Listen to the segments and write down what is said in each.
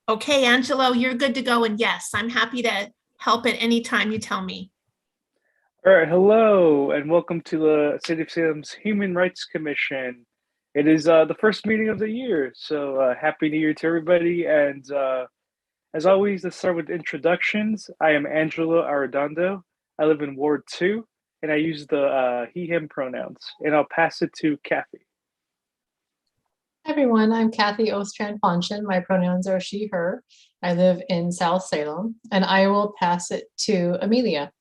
Okay, Angelo, you're good to go. And yes, I'm happy to help at any time you tell me. All right, hello, and welcome to the City of Salem's Human Rights Commission. It is the first meeting of the year, so happy New Year to everybody. And as always, let's start with introductions. I am Angelo Arredondo. I live in Ward 2, and I use the he, him pronouns. And I'll pass it to Kathy. Hi everyone, I'm Kathy Ostrand-Ponchen. My pronouns are she, her. I live in South Salem, and I will pass it to Amelia.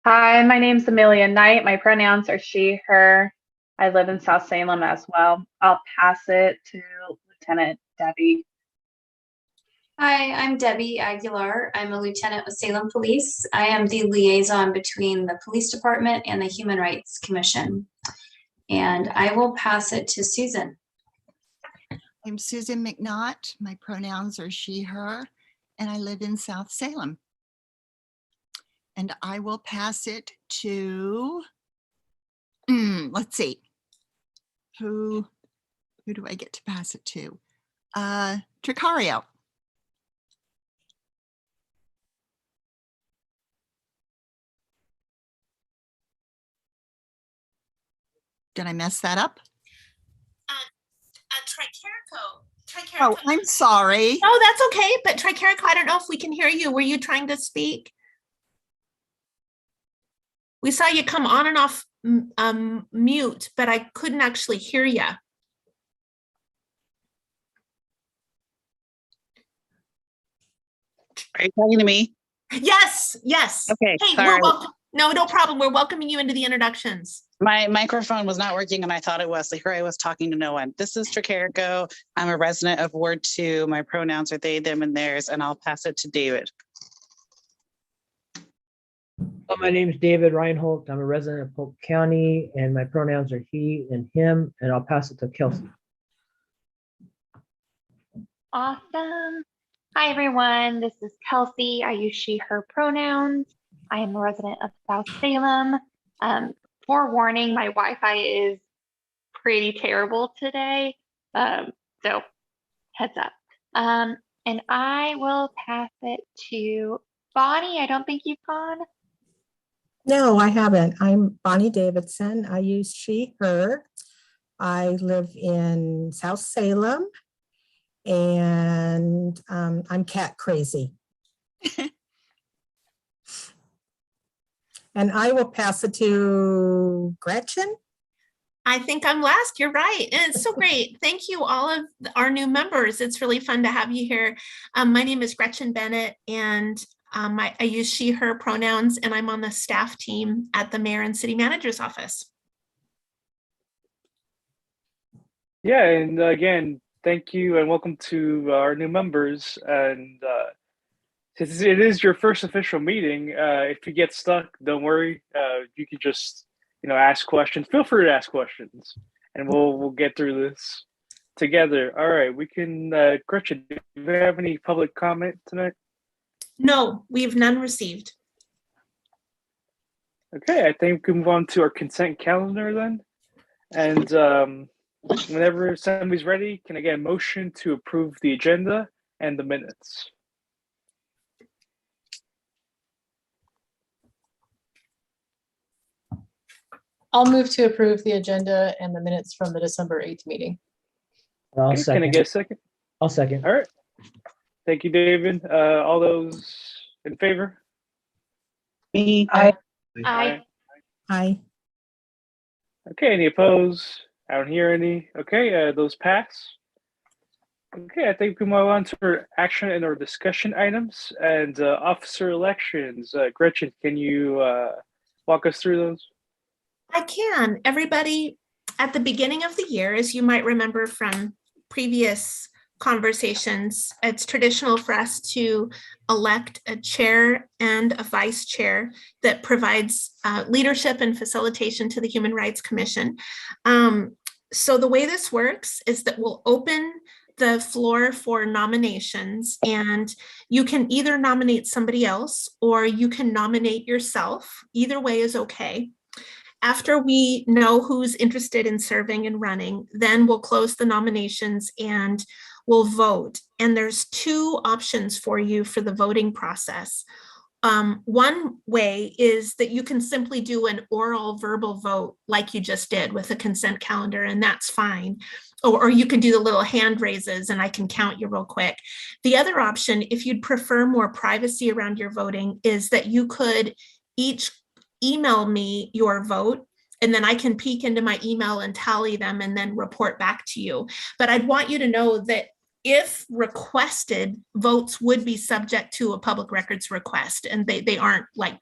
Hi, my name's Amelia Knight. My pronouns are she, her. I live in South Salem as well. I'll pass it to Lieutenant Debbie. Hi, I'm Debbie Aguilar. I'm a lieutenant with Salem Police. I am the liaison between the police department and the Human Rights Commission. And I will pass it to Susan. I'm Susan McNaught. My pronouns are she, her, and I live in South Salem. And I will pass it to, let's see, who do I get to pass it to? Tricario. Did I mess that up? Tricarico. Oh, I'm sorry. No, that's okay. But Tricarico, I don't know if we can hear you. Were you trying to speak? We saw you come on and off mute, but I couldn't actually hear you. Are you talking to me? Yes, yes. Okay, Hey, sorry. no problem. We're welcoming you into the introductions. My microphone was not working and I thought it was. So here I was talking to no one. This is Tricarico. I'm a resident of Ward 2. My pronouns are they, them, and theirs, and I'll pass it to David. My name is David Reinhold. I'm a resident of Polk County, and my pronouns are he and him, and I'll pass it to Kelsey. Awesome. Hi, everyone. This is Kelsey. I use she, her pronouns. I am a resident of South Salem. Forewarning, my Wi-Fi is pretty terrible today. So heads up. And I will pass it to Bonnie. I don't think you've gone. No, I haven't. I'm Bonnie Davidson. I use she, her. I live in South Salem, and I'm cat crazy. And I will pass it to Gretchen. I think I'm last. You're right. And it's so great. Thank you, all of our new members. It's really fun to have you here. My name is Gretchen Bennett, and I use she, her pronouns, and I'm on the staff team at the Mayor and City Manager's Office. Yeah, and again, thank you and welcome to our new members. And since it is your first official meeting, if you get stuck, don't worry. You can just, ask questions. Feel free to ask questions, and we'll get through this together. All right, we can. Gretchen, do you have any public comment tonight? No, we have none received. Okay, I think we can move on to our consent calendar then. And whenever somebody's ready, can I get a motion to approve the agenda and the minutes? I'll move to approve the agenda and the minutes from the December 8th meeting. I'll Okay, can I second. get a second? I'll second. All right. Thank you, David. All those in favor? Me. I Hi. Okay, any opposed? I don't hear any. Okay, those pass. Okay, I think we move on to our action and our discussion items and officer elections. Gretchen, can you walk us through those? I can. Everybody, at the beginning of the year, as you might remember from previous conversations, it's traditional for us to elect a chair and a vice chair that provides leadership and facilitation to the Human Rights Commission. So the way this works is that we'll open the floor for nominations, and you can either nominate somebody else or you can nominate yourself. Either way is okay. After we know who's interested in serving and running, then we'll close the nominations and we'll vote. And there's two options for you for the voting process. One way is that you can simply do an oral verbal vote like you just did with a consent calendar, and that's fine. Or you can do the little hand raises and I can count you real quick. The other option, if you'd prefer more privacy around your voting, is that you could each email me your vote, and then I can peek into my email and tally them and then report back to you. But I'd want you to know that if requested, votes would be subject to a public records request, and they aren't like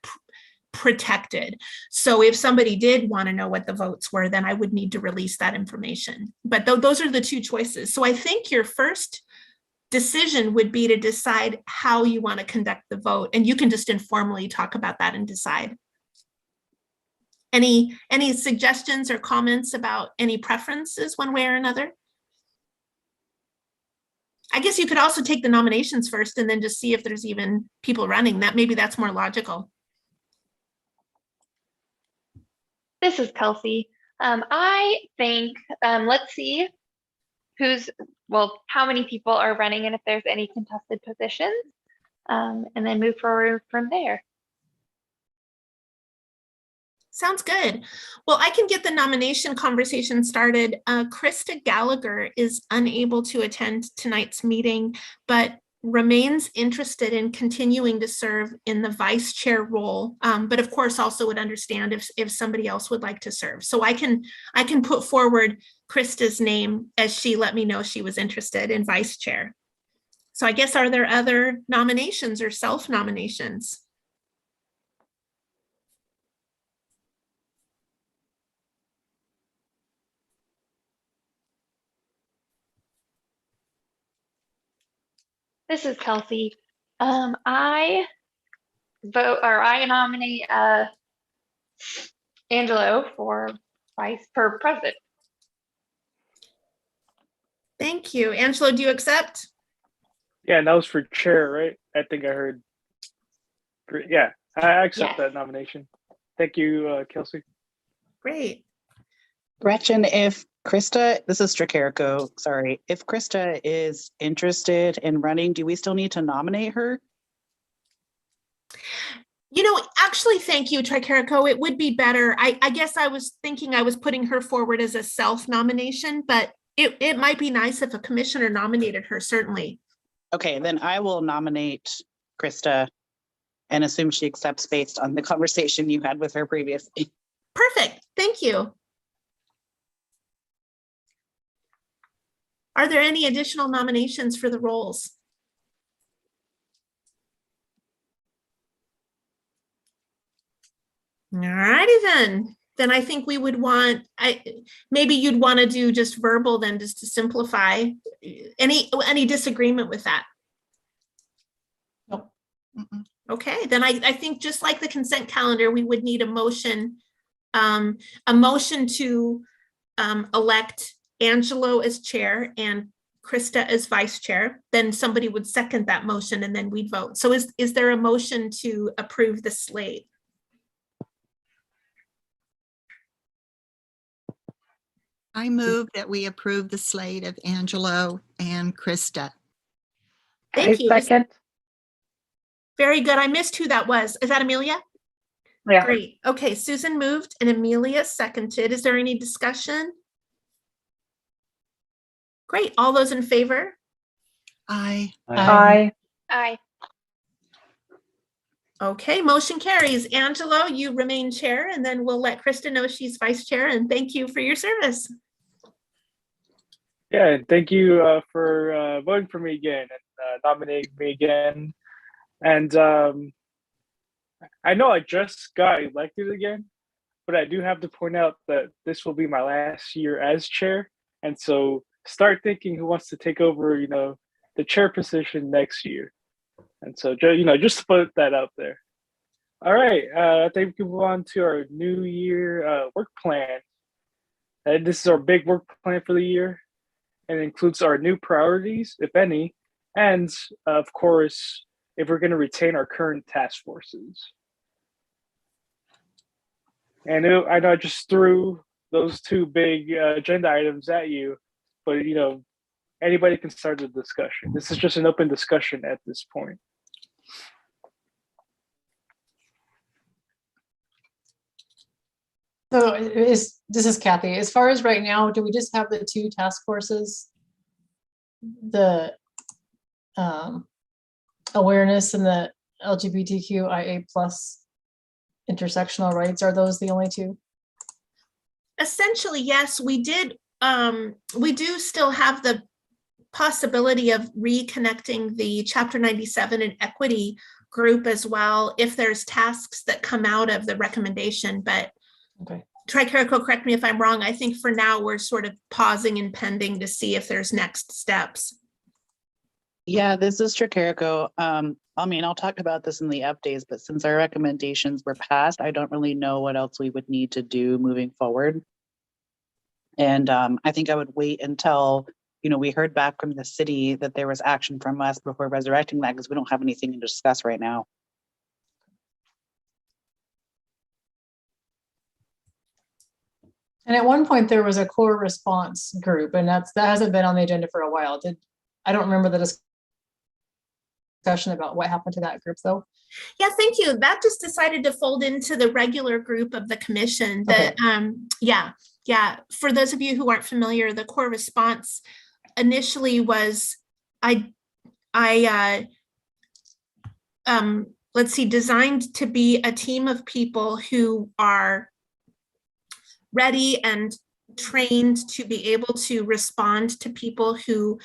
protected. So if somebody did want to know what the votes were, then I would need to release that information. But those are the two choices. So I think your first decision would be to decide how you want to conduct the vote, and you can just informally talk about that and decide. Any suggestions or comments about any preferences one way or another? I guess you could also take the nominations first and then just see if there's even people running. Maybe that's more logical. This is Kelsey. I think, let's see how many people are running and if there's any contested positions, and then move forward from there. Sounds good. Well, I can get the nomination conversation started. Krista Gallagher is unable to attend tonight's meeting, but remains interested in continuing to serve in the vice chair role, but of course also would understand if somebody else would like to serve. So I can put forward Krista's name as she let me know she was interested in vice chair. So I guess, are there other nominations or self-nominations? This is Kelsey. I nominate Angelo for president. Thank you. Angelo, do you accept? Yeah, and that was for chair, right? I think I heard. Yeah, I accept Yes. that nomination. Thank you, Kelsey. Great. Gretchen, if Krista, this is Stracarico, sorry. If Krista is interested in running, do we still need to nominate her? You know, actually, thank you, Tricarico. It would be better. I guess I was thinking I was putting her forward as a self-nomination, but it might be nice if a commissioner nominated her, certainly. Okay, then I will nominate Krista and assume she accepts based on the conversation you had with her previously. Perfect. Thank you. Are there any additional nominations for the roles? All righty then. Then I think we would want, maybe you'd want to do just verbal then, just to simplify. Any disagreement with that? Nope. Okay, then I think just like the consent calendar, we would need a motion to elect Angelo as chair and Krista as vice chair. Then somebody would second that motion and then we'd vote. So is there a motion to approve the slate? I move that we approve the slate of Angelo and Krista. Thank you. Second. Very good. I missed who that was. Is that Amelia? Yeah. Great. Okay, Susan moved and Amelia seconded. Is there any discussion? Great. All those in favor? Aye. Aye. Aye. Okay, motion carries. Angelo, you remain chair, and then we'll let Krista know she's vice chair, and thank you for your service. Yeah, and thank you for voting for me again and nominating me again. And I know I just got elected again, but I do have to point out that this will be my last year as chair. And so start thinking who wants to take over, the chair position next year. And so, just to put that out there. All right, I think we can move on to our new year work plan. This is our big work plan for the year, and it includes our new priorities, if any, and of course, if we're going to retain our current task forces. And I know I just threw those two big agenda items at you, but anybody can start the discussion. This is just an open discussion at this point. So this is Kathy. As far as right now, do we just have the two task forces? The awareness and the LGBTQIA plus intersectional rights, are those the only two? Essentially, yes, we do still have the possibility of reconnecting the Chapter 97 and equity group as well, if there's tasks that come out of the recommendation. But okay. Tricarico, correct me if I'm wrong, I think for now we're sort of pausing and pending to see if there's next steps. Yeah, this is Tricarico. I mean, I'll talk about this in the updates, but since our recommendations were passed, I don't really know what else we would need to do moving forward. And I think I would wait until, we heard back from the city that there was action from us before resurrecting that, because we don't have anything to discuss right now. And at one point there was a core response group, and that hasn't been on the agenda for a while. I don't remember the discussion about what happened to that group though. Yeah, thank you. That just decided to fold into the regular group of the commission. That yeah. For those of you who aren't familiar, the core response initially was designed to be a team of people who are ready and trained to be able to respond to people who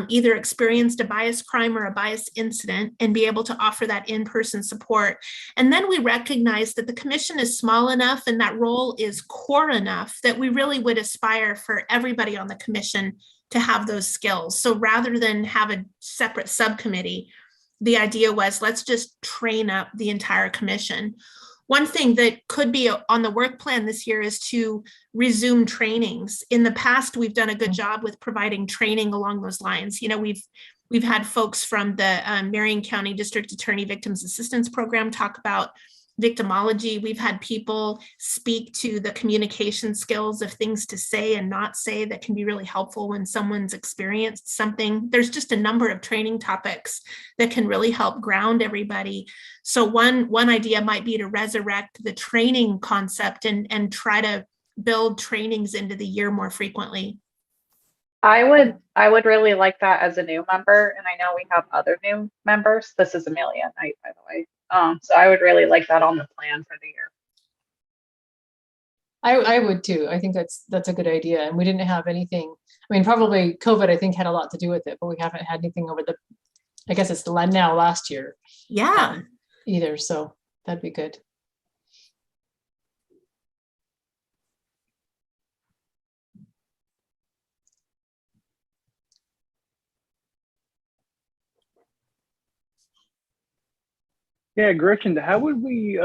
either experienced a bias crime or a bias incident, and be able to offer that in-person support. And then we recognized that the commission is small enough and that role is core enough that we really would aspire for everybody on the commission to have those skills. So rather than have a separate subcommittee, the idea was, let's just train up the entire commission. One thing that could be on the work plan this year is to resume trainings. In the past, we've done a good job with providing training along those lines. We've had folks from the Marion County District Attorney Victims Assistance Program talk about victimology. We've had people speak to the communication skills of things to say and not say that can be really helpful when someone's experienced something. There's just a number of training topics that can really help ground everybody. So one idea might be to resurrect the training concept and try to build trainings into the year more frequently. I would really like that as a new member, and I know we have other new members. This is Amelia Knight, by the way. So I would really like that on the plan for the year. I would too. I think that's a good idea. And we didn't have anything. I mean, probably COVID, I think, had a lot to do with it, but we haven't had anything over I guess it's now last year. Yeah. Either. So that'd be good. Yeah, Gretchen, how would we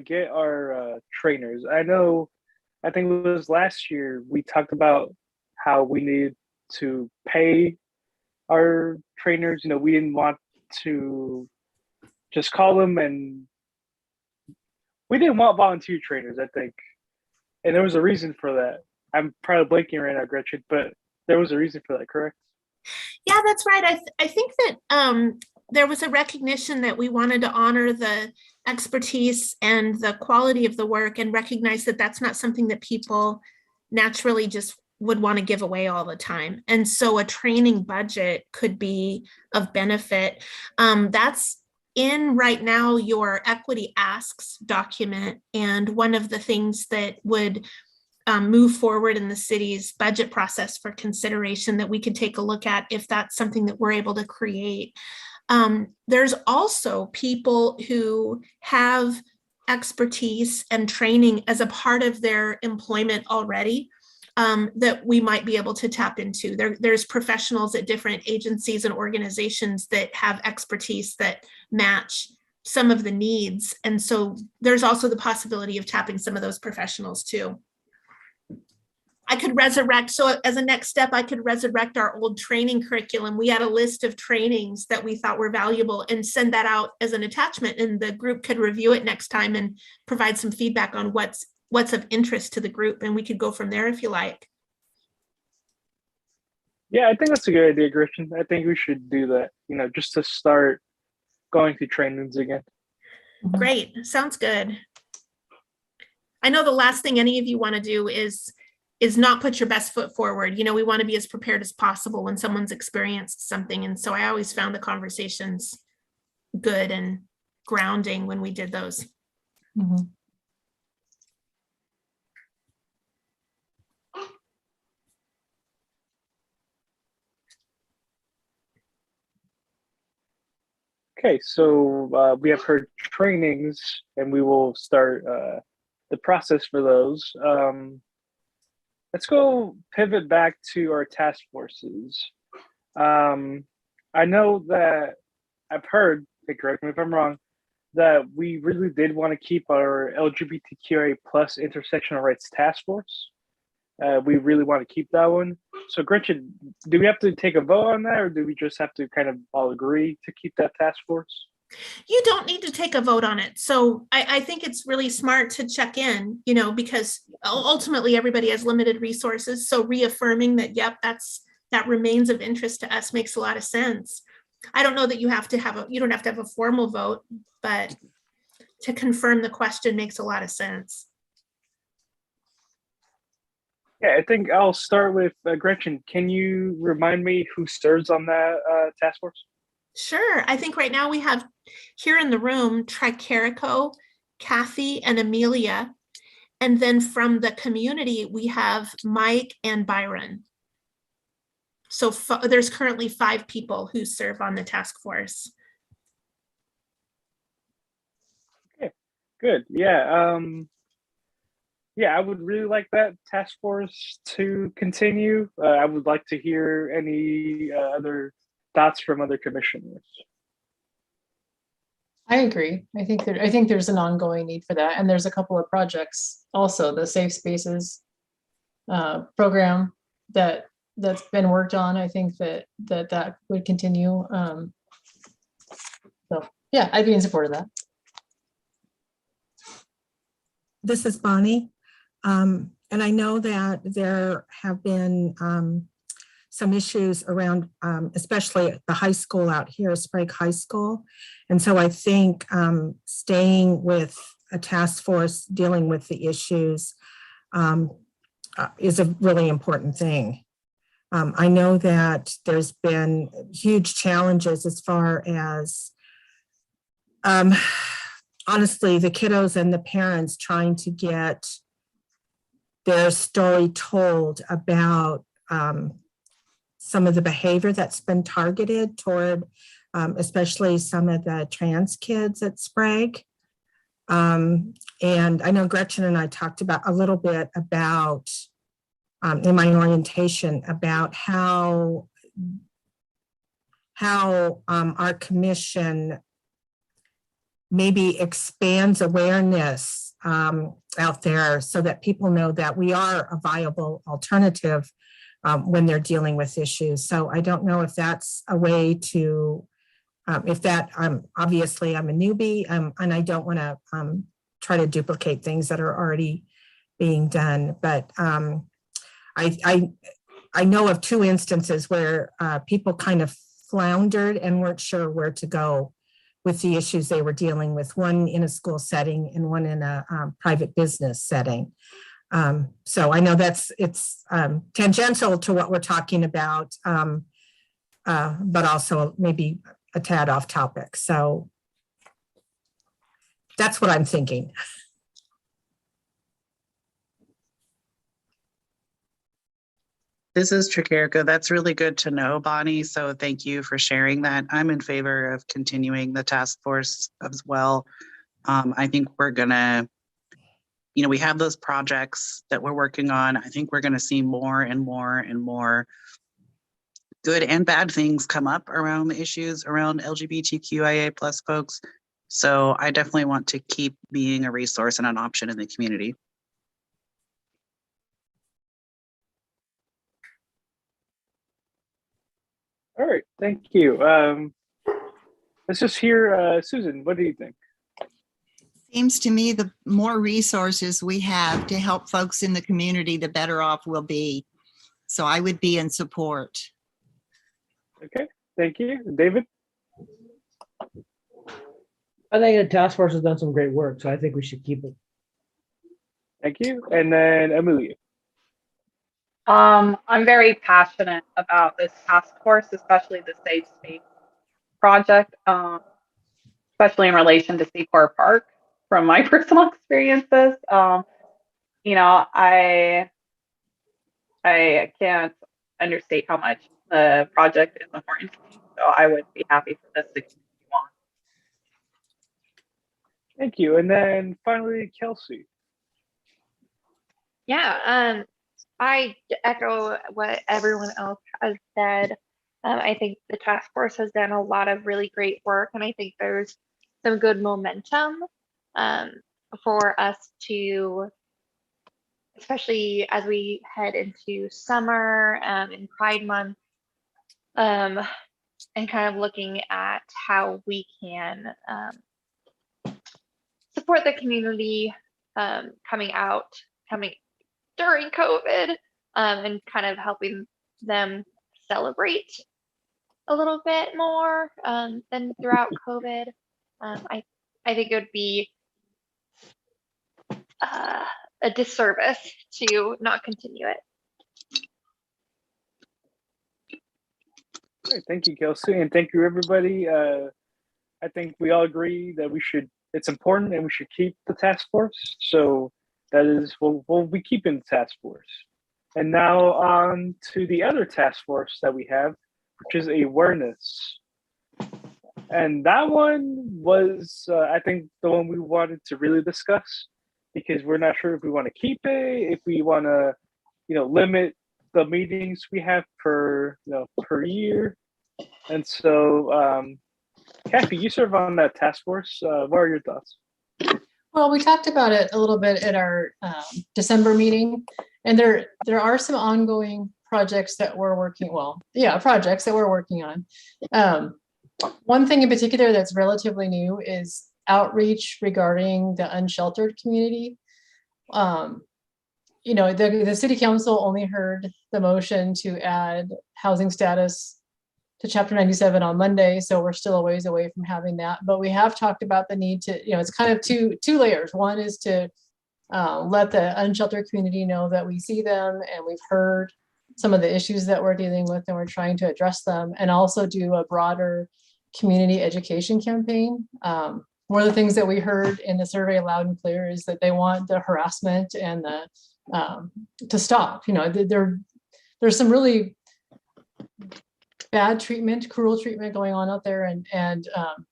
get our trainers? I think it was last year we talked about how we needed to pay our trainers. We didn't want to just call them, and we didn't want volunteer trainers, I think. And there was a reason for that. I'm probably blanking right now, Gretchen, but there was a reason for that, correct? Yeah, that's right. I think that there was a recognition that we wanted to honor the expertise and the quality of the work, and recognize that that's not something that people naturally just would want to give away all the time. And so a training budget could be of benefit. That's in right now your equity asks document. And one of the things that would move forward in the city's budget process for consideration that we could take a look at if that's something that we're able to create. There's also people who have expertise and training as a part of their employment already that we might be able to tap into. There's professionals at different agencies and organizations that have expertise that match some of the needs. And so there's also the possibility of tapping some of those professionals too. I could resurrect. So as a next step, I could resurrect our old training curriculum. We had a list of trainings that we thought were valuable and send that out as an attachment, and the group could review it next time and provide some feedback on what's of interest to the group. And we could go from there if you like. Yeah, I think that's a good idea, Gretchen. I think we should do that, just to start going through trainings again. Great. Sounds good. I know the last thing any of you want to do is not put your best foot forward. We want to be as prepared as possible when someone's experienced something. And so I always found the conversations good and grounding when we did those. Mhm. Okay, so we have heard trainings, and we will start the process for those. Let's go pivot back to our task forces. I know that I've heard, correct me if I'm wrong, that we really did want to keep our LGBTQIA plus intersectional rights task force. We really want to keep that one. So Gretchen, do we have to take a vote on that, or do we just have to kind of all agree to keep that task force? You don't need to take a vote on it. So I think it's really smart to check in, because ultimately everybody has limited resources. So reaffirming that, yep, that remains of interest to us makes a lot of sense. I don't know that you don't have to have a formal vote, but to confirm the question makes a lot of sense. Yeah, I think I'll start with Gretchen. Can you remind me who serves on that task force? Sure. I think right now we have here in the room, Tricarico, Kathy, and Amelia. And then from the community, we have Mike and Byron. So there's currently 5 people who serve on the task force. Okay, good. Yeah. Yeah, I would really like that task force to continue. I would like to hear any other thoughts from other commissioners. I agree. I think there's an ongoing need for that. And there's a couple of projects also, the Safe Spaces program that's been worked on. I think that would continue. So yeah, I'd be in support of that. This is Bonnie. And I know that there have been some issues around, especially the high school out here, Sprague High School. And so I think staying with a task force dealing with the issues is a really important thing. I know that there's been huge challenges as far as, honestly, the kiddos and the parents trying to get their story told about some of the behavior that's been targeted toward especially some of the trans kids at Sprague. And I know Gretchen and I talked about a little bit about in my orientation about how our commission maybe expands awareness out there so that people know that we are a viable alternative when they're dealing with issues. So I don't know if that's a way to, obviously I'm a newbie and I don't want to try to duplicate things that are already being done. But I know of 2 instances where people kind of floundered and weren't sure where to go with the issues they were dealing with, one in a school setting and one in a private business setting. So I know it's tangential to what we're talking about, but also maybe a tad off topic. So that's what I'm thinking. This is Tricarico. That's really good to know, Bonnie. So thank you for sharing that. I'm in favor of continuing the task force as well. I think we're gonna, we have those projects that we're working on. I think we're gonna see more and more and more good and bad things come up around the issues around LGBTQIA plus folks. So I definitely want to keep being a resource and an option in the community. All right, thank you. Let's just hear Susan. What do you think? Seems to me the more resources we have to help folks in the community, the better off we'll be. So I would be in support. Okay, thank you. David? I think the task force has done some great work, so I think we should keep it. Thank you. And then Amelia. I'm very passionate about this task force, especially the Safe Space project, especially in relation to Seaport Park from my personal experiences. You know, I can't understate how much the project is important to me. So I would be happy for this to continue on. Thank you. And then finally, Kelsey. Yeah, I echo what everyone else has said. I think the task force has done a lot of really great work, and I think there's some good momentum for us to, especially as we head into summer and Pride Month, and kind of looking at how we can support the community coming during COVID, and kind of helping them celebrate a little bit more than throughout COVID. I think it would be a disservice to not continue it. Great, thank you, Kelsey, and thank you, everybody. I think we all agree that it's important and we should keep the task force. So that is, we'll be keeping the task force. And now on to the other task force that we have, which is awareness. And that one was, I think, the one we wanted to really discuss, because we're not sure if we want to keep it, if we want to, limit the meetings we have per year. And so, Kathy, you serve on that task force. What are your thoughts? Well, we talked about it a little bit at our December meeting, and there are some ongoing projects that we're working on. One thing in particular that's relatively new is outreach regarding the unsheltered community. The city council only heard the motion to add housing status to Chapter 97 on Monday, so we're still a ways away from having that. But we have talked about the need to, it's kind of two layers. One is to let the unsheltered community know that we see them and we've heard some of the issues that we're dealing with and we're trying to address them, and also do a broader community education campaign. One of the things that we heard in the survey loud and clear is that they want the harassment and the to stop. There's some really bad treatment, cruel treatment going on out there, and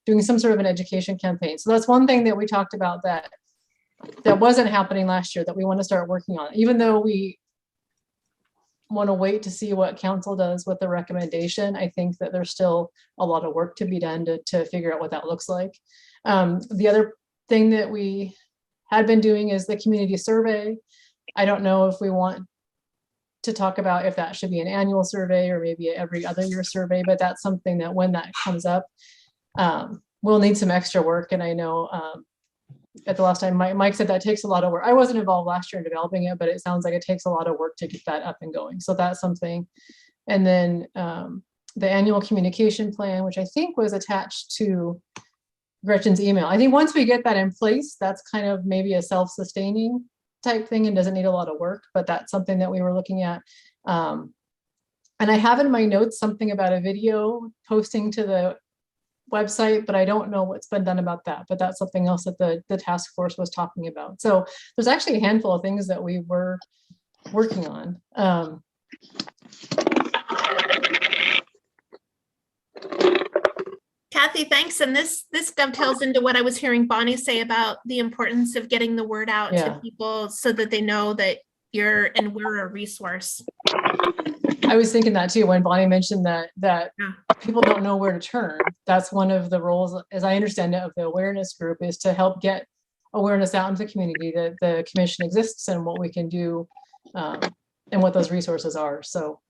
doing some sort of an education campaign. So that's one thing that we talked about that wasn't happening last year that we want to start working on, even though we want to wait to see what council does with the recommendation. I think that there's still a lot of work to be done to figure out what that looks like. The other thing that we had been doing is the community survey. I don't know if we want to talk about if that should be an annual survey or maybe every other year survey, but that's something that when that comes up, we'll need some extra work. And I know at the last time, Mike said that takes a lot of work. I wasn't involved last year in developing it, but it sounds like it takes a lot of work to get that up and going. So that's something. And then the annual communication plan, which I think was attached to Gretchen's email. I think once we get that in place, that's kind of maybe a self-sustaining type thing and doesn't need a lot of work, but that's something that we were looking at. And I have in my notes something about a video posting to the website, but I don't know what's been done about that, but that's something else that the task force was talking about. So there's actually a handful of things that we were working on. Kathy, thanks. And this dovetails into what I was hearing Bonnie say about the importance of getting the word out to people so that they know that we're a resource. I was thinking that too, when Bonnie mentioned that people don't know where to turn. That's one of the roles, as I understand it, of the awareness group, is to help get awareness out into the community that the commission exists and what we can do and what those resources are. So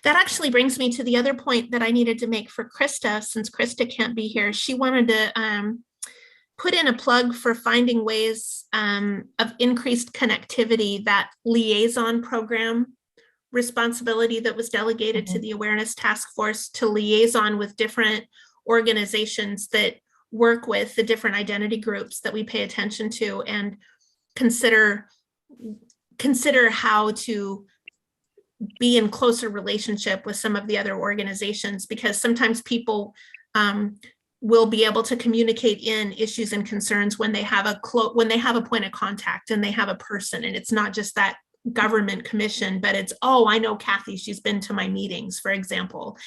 That actually brings me to the other point that I needed to make for Krista, since Krista can't be here. She wanted to put in a plug for finding ways of increased connectivity, that liaison program responsibility that was delegated to the Awareness Task Force to liaison with different organizations that work with the different identity groups that we pay attention to, and consider how to be in closer relationship with some of the other organizations, because sometimes people will be able to communicate in issues and concerns when they have a point of contact and they have a person, and it's not just that government commission, but it's, oh, I know Kathy, she's been to my meetings, for example.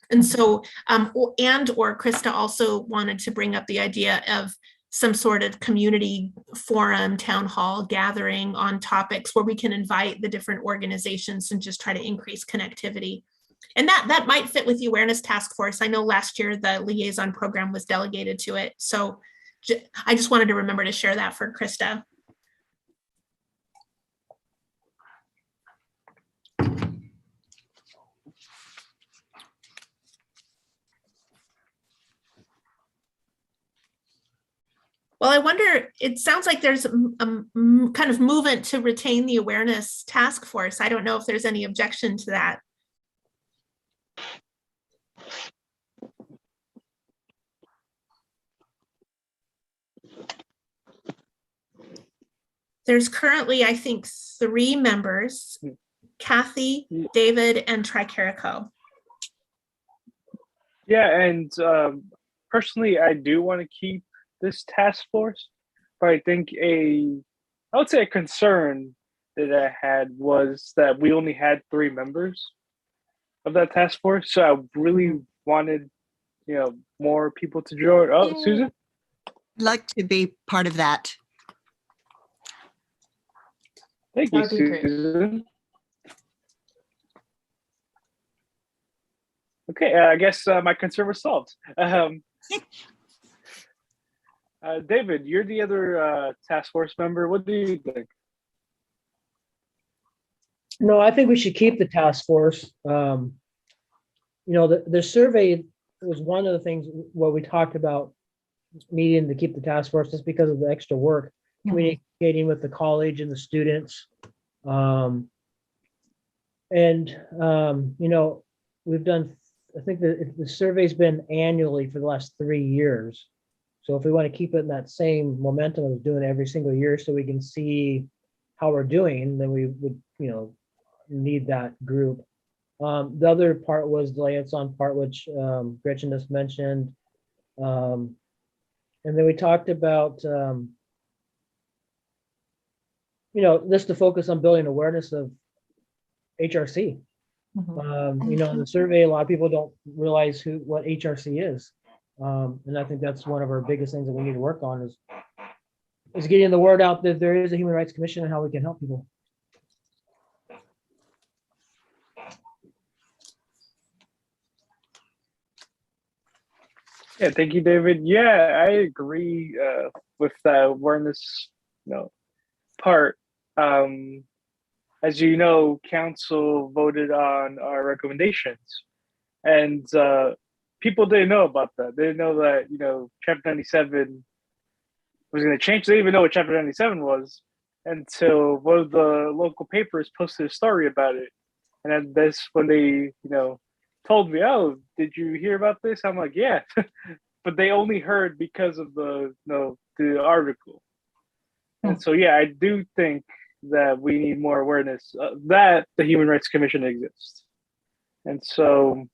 And so, or Krista also wanted to bring up the idea of some sort of community forum, town hall gathering on topics where we can invite the different organizations and just try to increase connectivity. And that might fit with the Awareness Task Force. I know last year the liaison program was delegated to it. So I just wanted to remember to share that for Krista. Well, I wonder, it sounds like there's a kind of movement to retain the Awareness Task Force. I don't know if there's any objection to that. There's currently, I think, 3 members, Kathy, David, and Tricarico. Yeah, and personally, I do want to keep this task force, but I think I would say a concern that I had was that we only had 3 members of that task force. So I really wanted, more people to join. Oh, Susan? I'd like to be part of that. Thank you, Susan. Okay, I guess my concern was solved. David, you're the other task force member. What do you think? No, I think we should keep the task force. The survey was one of the things where we talked about needing to keep the task force just because of the extra work, communicating with the college and the students. We've done, I think the survey's been annually for the last 3 years. So if we want to keep it in that same momentum of doing it every single year so we can see how we're doing, then we would, need that group. The other part was the liaison part, which Gretchen just mentioned. And then we talked about, just to focus on building awareness of HRC. In the survey, a lot of people don't realize what HRC is. And I think that's one of our biggest things that we need to work on is getting the word out that there is a Human Rights Commission and how we can help people. Yeah, thank you, David. Yeah, I agree with the awareness, part. As you know, council voted on our recommendations, and people didn't know about that. They didn't know that, Chapter 97 was going to change. They didn't even know what Chapter 97 was until one of the local papers posted a story about it. And then that's when they, told me, oh, did you hear about this? I'm like, yeah. But they only heard because of the article. And so, yeah, I do think that we need more awareness that the Human Rights Commission exists. And so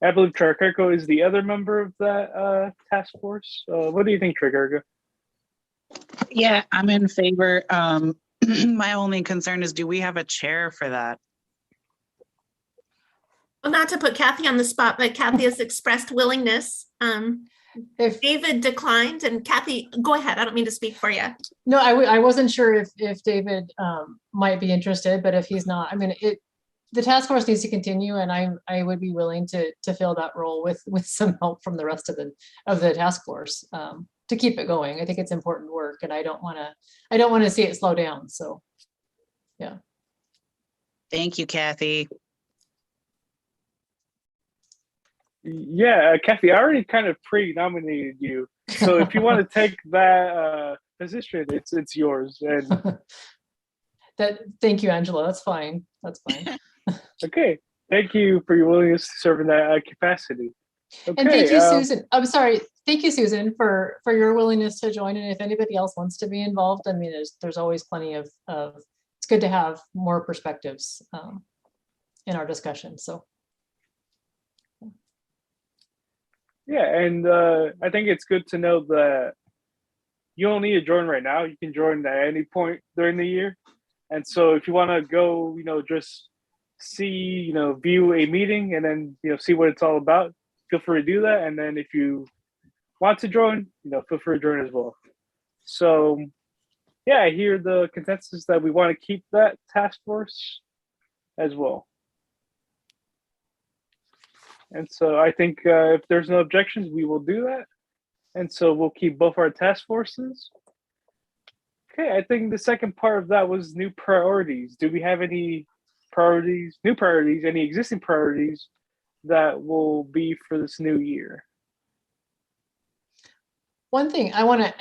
I believe Tricarico is the other member of that task force. What do you think, Tricarico? Yeah, I'm in favor. My only concern is, do we have a chair for that? Well, not to put Kathy on the spot, but Kathy has expressed willingness. If David declined, and Kathy, go ahead. I don't mean to speak for you. No, I wasn't sure if David might be interested, but if he's not, the task force needs to continue, and I would be willing to fill that role with some help from the rest of the task force to keep it going. I think it's important work, and I don't want to see it slow down. So, yeah. Thank you, Kathy. Yeah, Kathy, I already kind of pre-nominated you. So if you want to take that position, it's yours. And Thank you, Angela. That's fine. That's fine. okay, thank you for your willingness to serve in that capacity. Okay, And thank you, Susan. I'm sorry. Thank you, Susan, for your willingness to join. And if anybody else wants to be involved, I mean, there's always plenty of it's good to have more perspectives in our discussion. So. yeah, and I think it's good to know that you don't need to join right now. You can join at any point during the year. And so if you want to go, just see, view a meeting and then, see what it's all about, feel free to do that. And then if you want to join, feel free to join as well. So yeah, I hear the consensus that we want to keep that task force as well. And so I think if there's no objections, we will do that. And so we'll keep both our task forces. Okay, I think the second part of that was new priorities. Do we have any priorities, new priorities, any existing priorities that will be for this new year? One thing I want to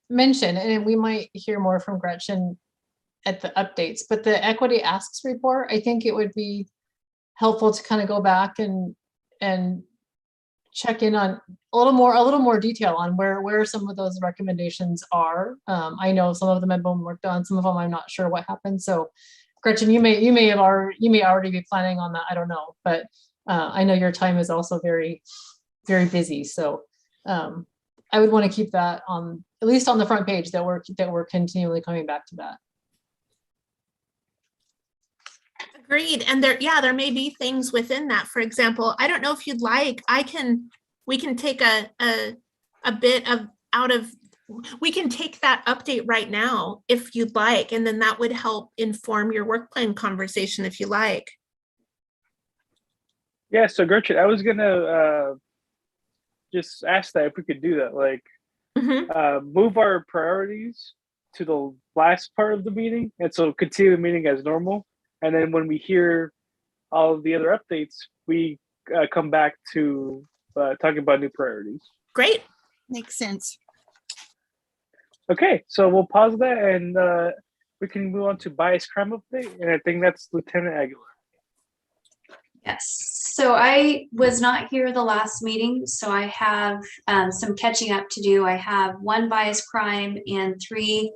mention, and we might hear more from Gretchen at the updates, but the Equity Asks report, I think it would be helpful to kind of go back and check in on a little more detail on where some of those recommendations are. I know some of them have been worked on, some of them I'm not sure what happened. So Gretchen, you may already be planning on that. I don't know, but I know your time is also very, very busy. So I would want to keep that on, at least on the front page, that we're continually coming back to that. Agreed. And there may be things within that. For example, I don't know if you'd like, we can take a bit we can take that update right now if you'd like, and then that would help inform your work plan conversation if you like. Yeah, so Gretchen, I was gonna just ask that if we could do that, like move our priorities to the last part of the meeting, and so continue the meeting as normal. And then when we hear all of the other updates, we come back to talking about new priorities. Great. Makes sense. Okay, so we'll pause that and we can move on to bias crime update. And I think that's Lieutenant Aguilar. Yes, so I was not here the last meeting, so I have some catching up to do. I have 1 bias crime and 3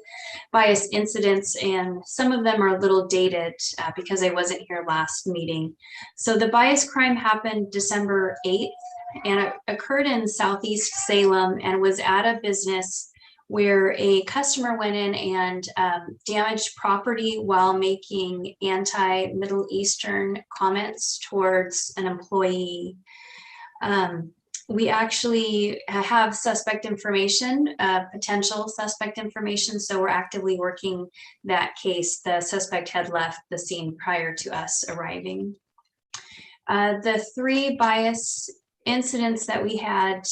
bias incidents, and some of them are a little dated because I wasn't here last meeting. So the bias crime happened December 8th, and it occurred in Southeast Salem and was at a business where a customer went in and damaged property while making anti-Middle Eastern comments towards an employee. We actually have suspect information, potential suspect information, so we're actively working that case. The suspect had left the scene prior to us arriving. The 3 bias incidents that we had,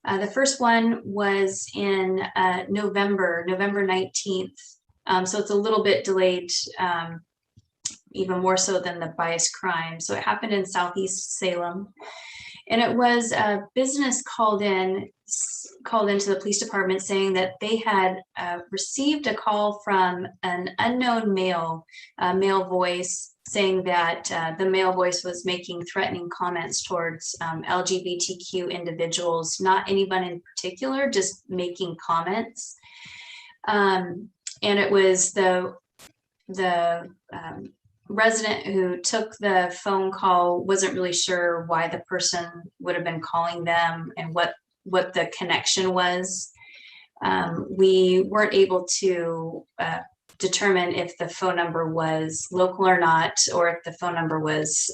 the first one was in November 19th. So it's a little bit delayed, even more so than the bias crime. So it happened in Southeast Salem. And it was a business called into the police department saying that they had received a call from an unknown male voice, saying that the male voice was making threatening comments towards LGBTQ individuals, not anyone in particular, just making comments. And it was the resident who took the phone call wasn't really sure why the person would have been calling them and what the connection was. We weren't able to determine if the phone number was local or not, or if the phone number was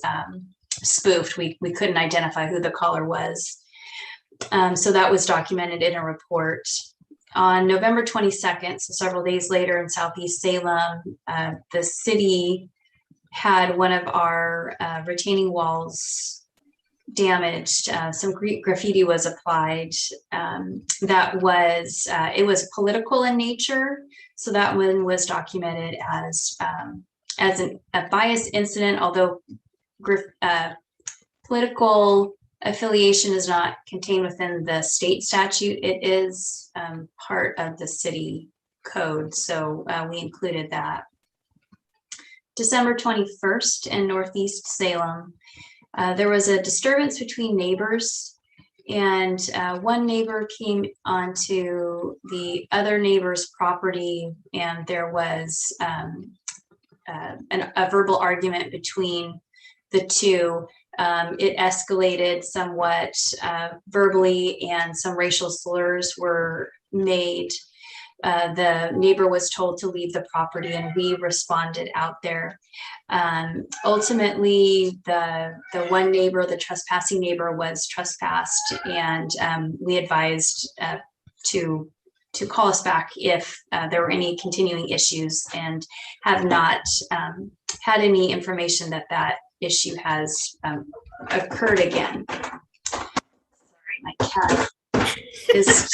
spoofed. We couldn't identify who the caller was. So that was documented in a report. On November 22nd, so several days later in Southeast Salem, the city had one of our retaining walls damaged. Some graffiti was applied. It was political in nature. So that one was documented as a bias incident, although political affiliation is not contained within the state statute. It is part of the city code, so we included that. December 21st in Northeast Salem, there was a disturbance between neighbors, and one neighbor came onto the other neighbor's property, and there was a verbal argument between the two. It escalated somewhat verbally, and some racial slurs were made. The neighbor was told to leave the property, and we responded out there. Ultimately, the one neighbor, the trespassing neighbor, was trespassed, and we advised to call us back if there were any continuing issues, and have not had any information that that issue has occurred again. Sorry, my cat is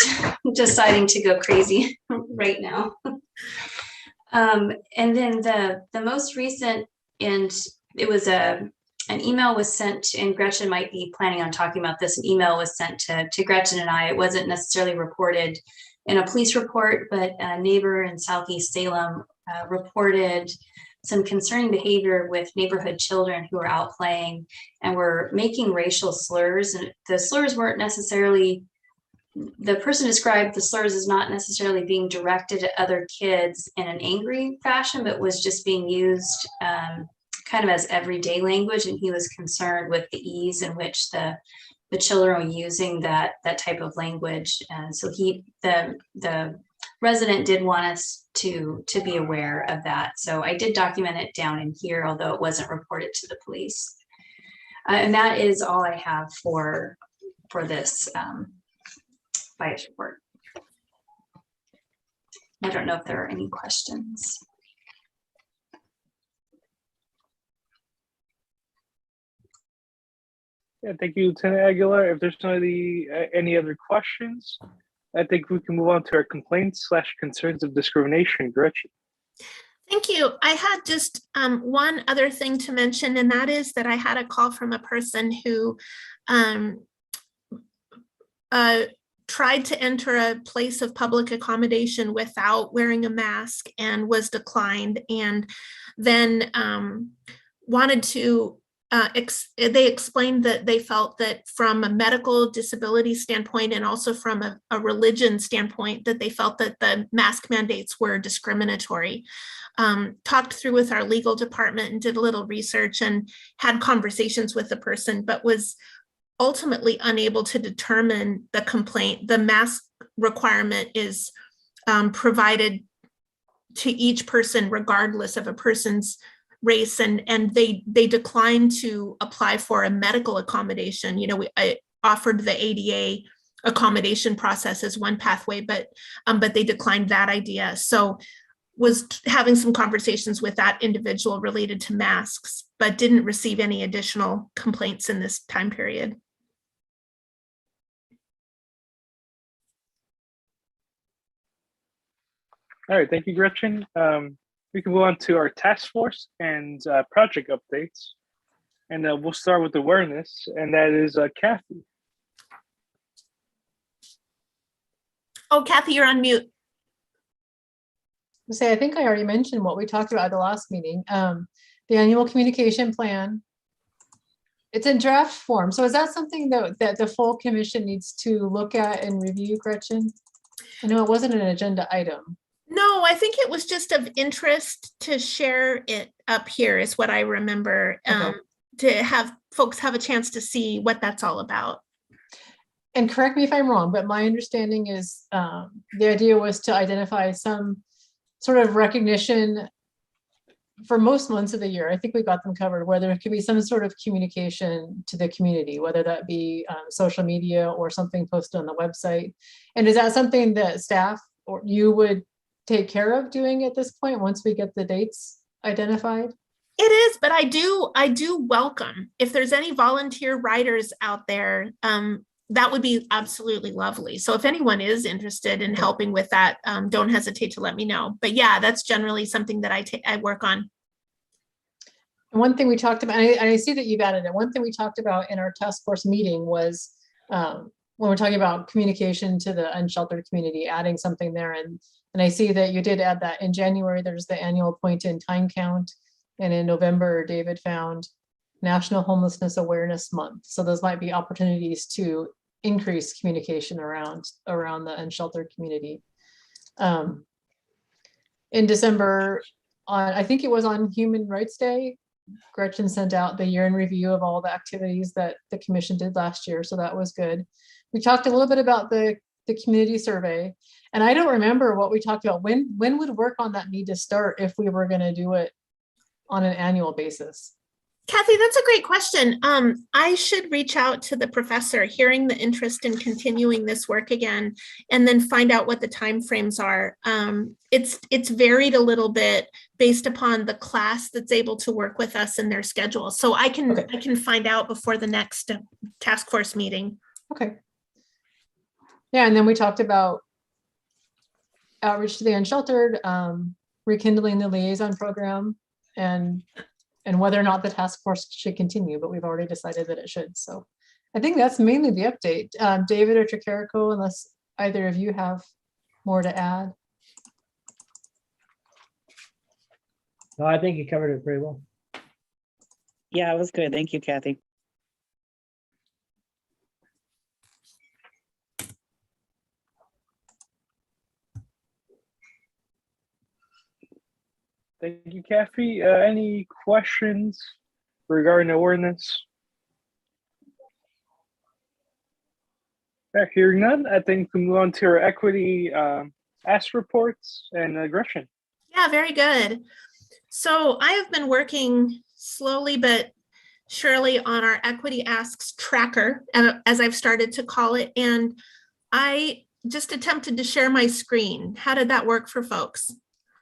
deciding to go crazy right now. And then the most recent, and it was an email was sent, and Gretchen might be planning on talking about this. An email was sent to Gretchen and I. It wasn't necessarily reported in a police report, but a neighbor in Southeast Salem reported some concerning behavior with neighborhood children who were out playing and were making racial slurs. And the slurs weren't necessarily, the person described the slurs as not necessarily being directed at other kids in an angry fashion, but was just being used kind of as everyday language. And he was concerned with the ease in which the children were using that type of language. And so the resident did want us to be aware of that. So I did document it down in here, although it wasn't reported to the police. And that is all I have for this bias report. I don't know if there are any questions. Yeah, thank you, Lieutenant Aguilar. If there's any other questions, I think we can move on to our complaints / concerns of discrimination. Gretchen. Thank you. I had just one other thing to mention, and that is that I had a call from a person who tried to enter a place of public accommodation without wearing a mask and was declined, and then wanted to they explained that they felt that from a medical disability standpoint and also from a religion standpoint, that they felt that the mask mandates were discriminatory. Talked through with our legal department and did a little research and had conversations with the person, but was ultimately unable to determine the complaint. The mask requirement is provided to each person regardless of a person's race, and they declined to apply for a medical accommodation. You know, I offered the ADA accommodation process as one pathway, but they declined that idea. So was having some conversations with that individual related to masks, but didn't receive any additional complaints in this time period. All right, thank you, Gretchen. We can move on to our task force and project updates. And we'll start with awareness, and that is Kathy. Oh, Kathy, you're on mute. I think I already mentioned what we talked about at the last meeting. The annual communication plan. It's in draft form. So is that something that the full commission needs to look at and review, Gretchen? I know it wasn't an agenda item. No, I think it was just of interest to share it up here is what I remember, to have folks have a chance to see what that's all about. And correct me if I'm wrong, but my understanding is the idea was to identify some sort of recognition for most months of the year. I think we got them covered, where there could be some sort of communication to the community, whether that be social media or something posted on the website. And is that something that staff or you would take care of doing at this point once we get the dates identified? It is, but I do welcome if there's any volunteer writers out there. That would be absolutely lovely. So if anyone is interested in helping with that, don't hesitate to let me know. But yeah, that's generally something that I work on. And one thing we talked about, and I see that you've added it. One thing we talked about in our task force meeting was when we're talking about communication to the unsheltered community, adding something there. And I see that you did add that in January. There's the annual point in time count. And in November, David found National Homelessness Awareness Month. So those might be opportunities to increase communication around the unsheltered community. In December, I think it was on Human Rights Day, Gretchen sent out the year in review of all the activities that the commission did last year. So that was good. We talked a little bit about the community survey, and I don't remember what we talked about. When would work on that need to start if we were going to do it on an annual basis? Kathy, that's a great question. I should reach out to the professor, hearing the interest in continuing this work again, and then find out what the timeframes are. It's varied a little bit based upon the class that's able to work with us and their schedule. So I can find out before the next task force meeting. Okay. Yeah, and then we talked about outreach to the unsheltered, rekindling the liaison program, and whether or not the task force should continue, but we've already decided that it should. So I think that's mainly the update. David or Tricarico, unless either of you have more to add. No, I think you covered it pretty well. Yeah, it was good. Thank you, Kathy. Thank you, Kathy. Any questions regarding awareness? Hearing none, I think we move on to our equity ask reports and Gretchen. Yeah, very good. So I have been working slowly but surely on our equity asks tracker, as I've started to call it, and I just attempted to share my screen. How did that work for folks?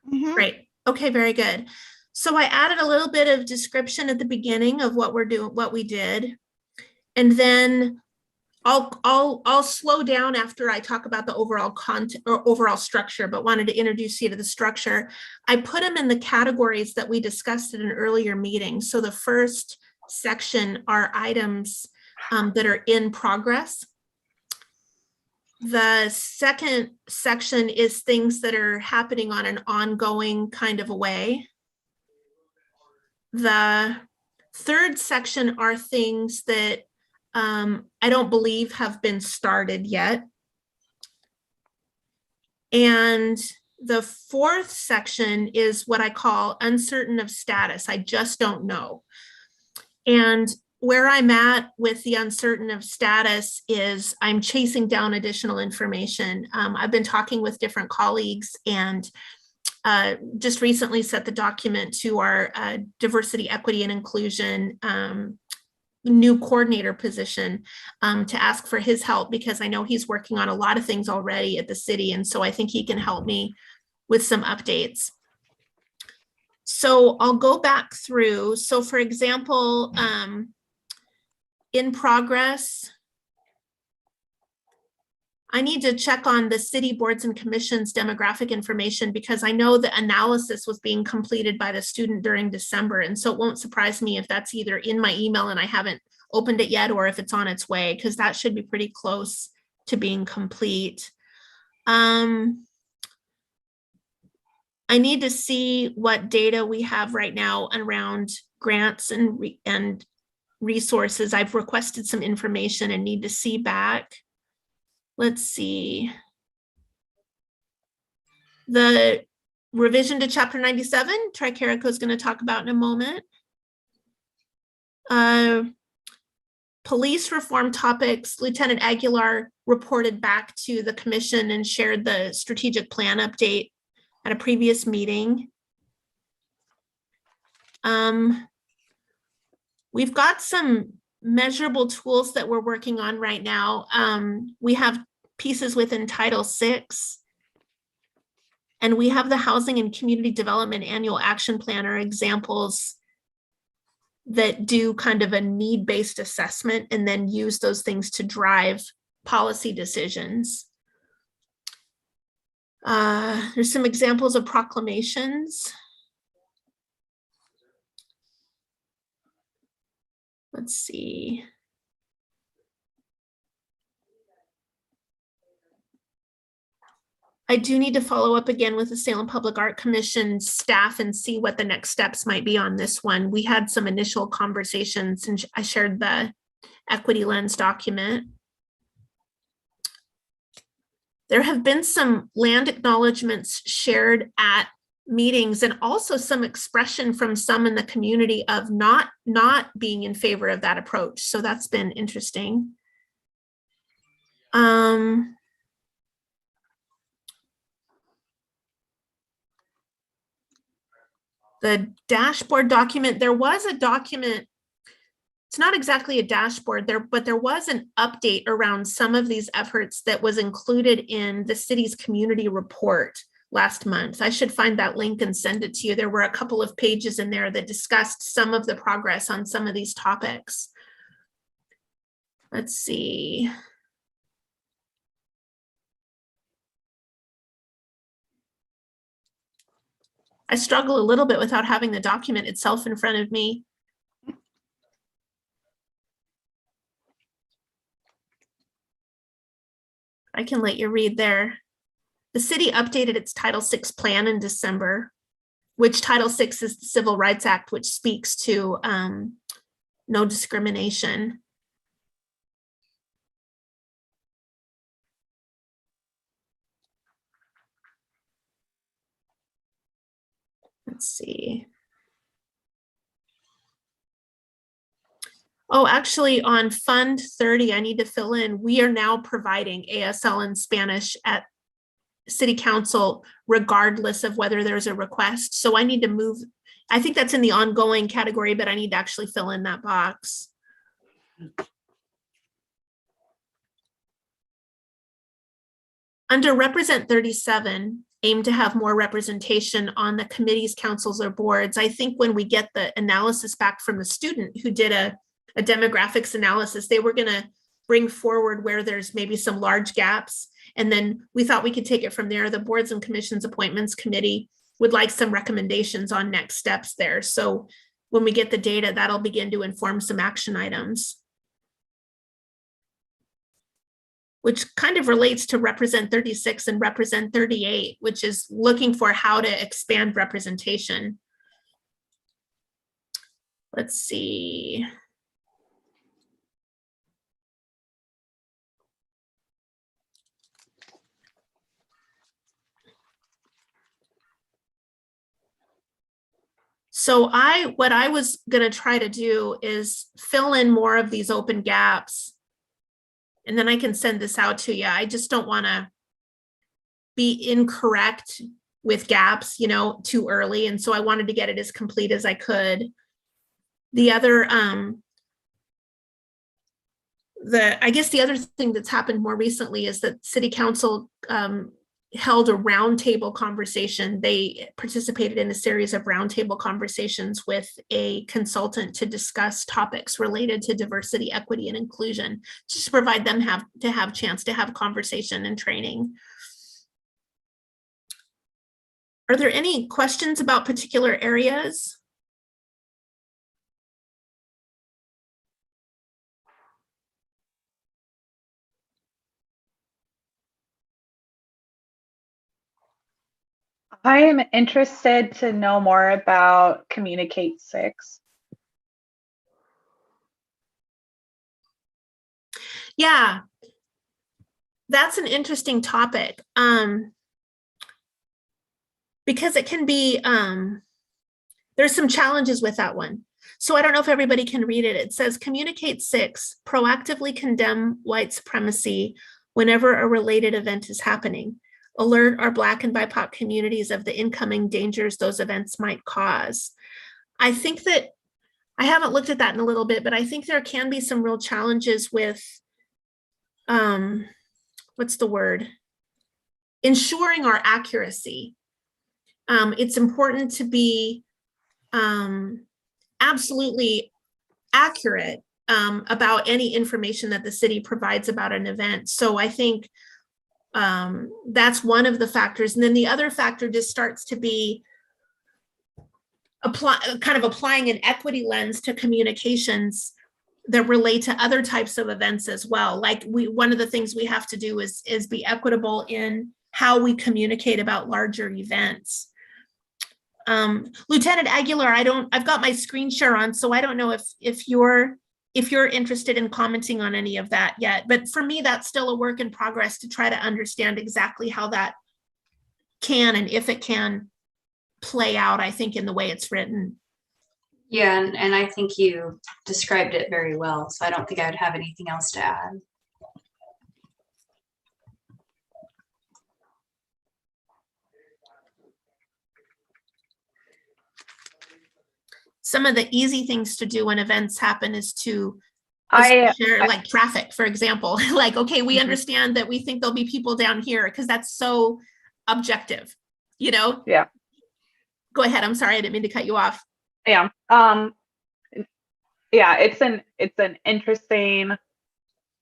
Mhm. Great. Okay, very good. So I added a little bit of description at the beginning of what we're doing, what we did, and then I'll slow down after I talk about the overall content or overall structure, but wanted to introduce you to the structure. I put them in the categories that we discussed at an earlier meeting. So the first section are items that are in progress. The second section is things that are happening on an ongoing kind of a way. The third section are things that I don't believe have been started yet. And the fourth section is what I call uncertain of status. I just don't know. And where I'm at with the uncertain of status is I'm chasing down additional information. I've been talking with different colleagues and just recently set the document to our diversity, equity, and inclusion new coordinator position to ask for his help, because I know he's working on a lot of things already at the city. And so I think he can help me with some updates. So I'll go back through. So for example, in progress, I need to check on the city boards and commissions demographic information, because I know the analysis was being completed by the student during December. And so it won't surprise me if that's either in my email and I haven't opened it yet, or if it's on its way, because that should be pretty close to being complete. I need to see what data we have right now around grants and resources. I've requested some information and need to see back. Let's see. The revision to Chapter 97, Tricarico is going to talk about in a moment. Police reform topics, Lieutenant Aguilar reported back to the commission and shared the strategic plan update at a previous meeting. We've got some measurable tools that we're working on right now. We have pieces within Title VI, and we have the Housing and Community Development Annual Action Plan are examples that do kind of a need-based assessment and then use those things to drive policy decisions. There's some examples of proclamations. Let's see. I do need to follow up again with the Salem Public Art Commission staff and see what the next steps might be on this one. We had some initial conversations and I shared the equity lens document. There have been some land acknowledgements shared at meetings and also some expression from some in the community of not being in favor of that approach. So that's been interesting. The dashboard document, there was a document, it's not exactly a dashboard there, but there was an update around some of these efforts that was included in the city's community report last month. I should find that link and send it to you. There were a couple of pages in there that discussed some of the progress on some of these topics. Let's see. I struggle a little bit without having the document itself in front of me. I can let you read there. The city updated its Title VI plan in December, which Title VI is the Civil Rights Act, which speaks to no discrimination. Let's see. Oh, actually on Fund 30, I need to fill in, we are now providing ASL in Spanish at City Council, regardless of whether there's a request. So I need to move, I think that's in the ongoing category, but I need to actually fill in that box. Under Represent 37, aim to have more representation on the committees, councils, or boards. I think when we get the analysis back from the student who did a demographics analysis, they were going to bring forward where there's maybe some large gaps. And then we thought we could take it from there. The Boards and Commissions Appointments Committee would like some recommendations on next steps there. So when we get the data, that'll begin to inform some action items, which kind of relates to Represent 36 and Represent 38, which is looking for how to expand representation. Let's see. So what I was going to try to do is fill in more of these open gaps, and then I can send this out to you. I just don't want to be incorrect with gaps, you know, too early. And so I wanted to get it as complete as I could. The other, I guess the other thing that's happened more recently is that City Council held a roundtable conversation. They participated in a series of roundtable conversations with a consultant to discuss topics related to diversity, equity, and inclusion, just to provide them have chance to have conversation and training. Are there any questions about particular areas? I am interested to know more about Communicate 6. Yeah, that's an interesting topic because it can be, there's some challenges with that one. So I don't know if everybody can read it. It says Communicate 6, proactively condemn white supremacy whenever a related event is happening. Alert our Black and BIPOC communities of the incoming dangers those events might cause. I think that, I haven't looked at that in a little bit, but I think there can be some real challenges with, what's the word? Ensuring our accuracy. It's important to be absolutely accurate about any information that the city provides about an event. So I think that's one of the factors. And then the other factor just starts to be applying an equity lens to communications. that relate to other types of events as well. Like one of the things we have to do is be equitable in how we communicate about larger events. Lieutenant Aguilar, I've got my screen share on, so I don't know if you're interested in commenting on any of that yet. But for me, that's still a work in progress to try to understand exactly how that can, and if it can, play out, I think, in the way it's written. Yeah, and I think you described it very well, so I don't think I would have anything else to add. Some of the easy things to do when events happen is to share, like traffic, for example. Like, okay, we understand that we think there'll be people down here, because that's so objective, you know? Yeah. Go ahead. I'm sorry, I didn't mean to cut you off. Yeah. Yeah, it's an interesting,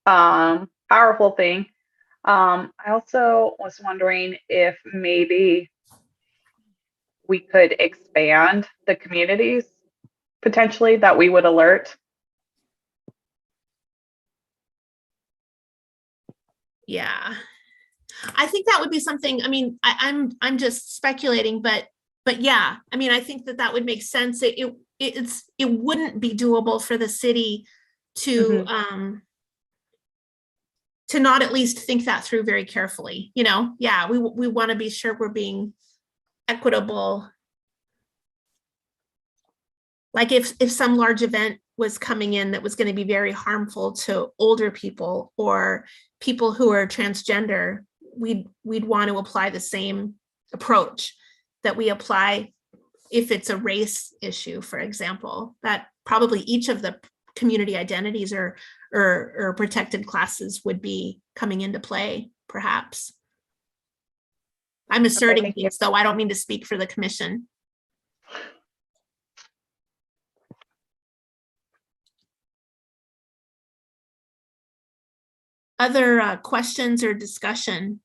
powerful thing. I also was wondering if maybe we could expand the communities potentially that we would alert. Yeah, I think that would be something. I mean, I'm just speculating, but yeah, I mean, I think that would make sense. It wouldn't be doable for the city to to not at least think that through very carefully. You know, yeah, we want to be sure we're being equitable. Like if some large event was coming in that was going to be very harmful to older people or people who are transgender, we'd want to apply the same approach that we apply if it's a race issue, for example. That probably each of the community identities or protected classes would be coming into play, perhaps. I'm asserting things, though. I don't mean to speak for the commission. Other questions or discussion?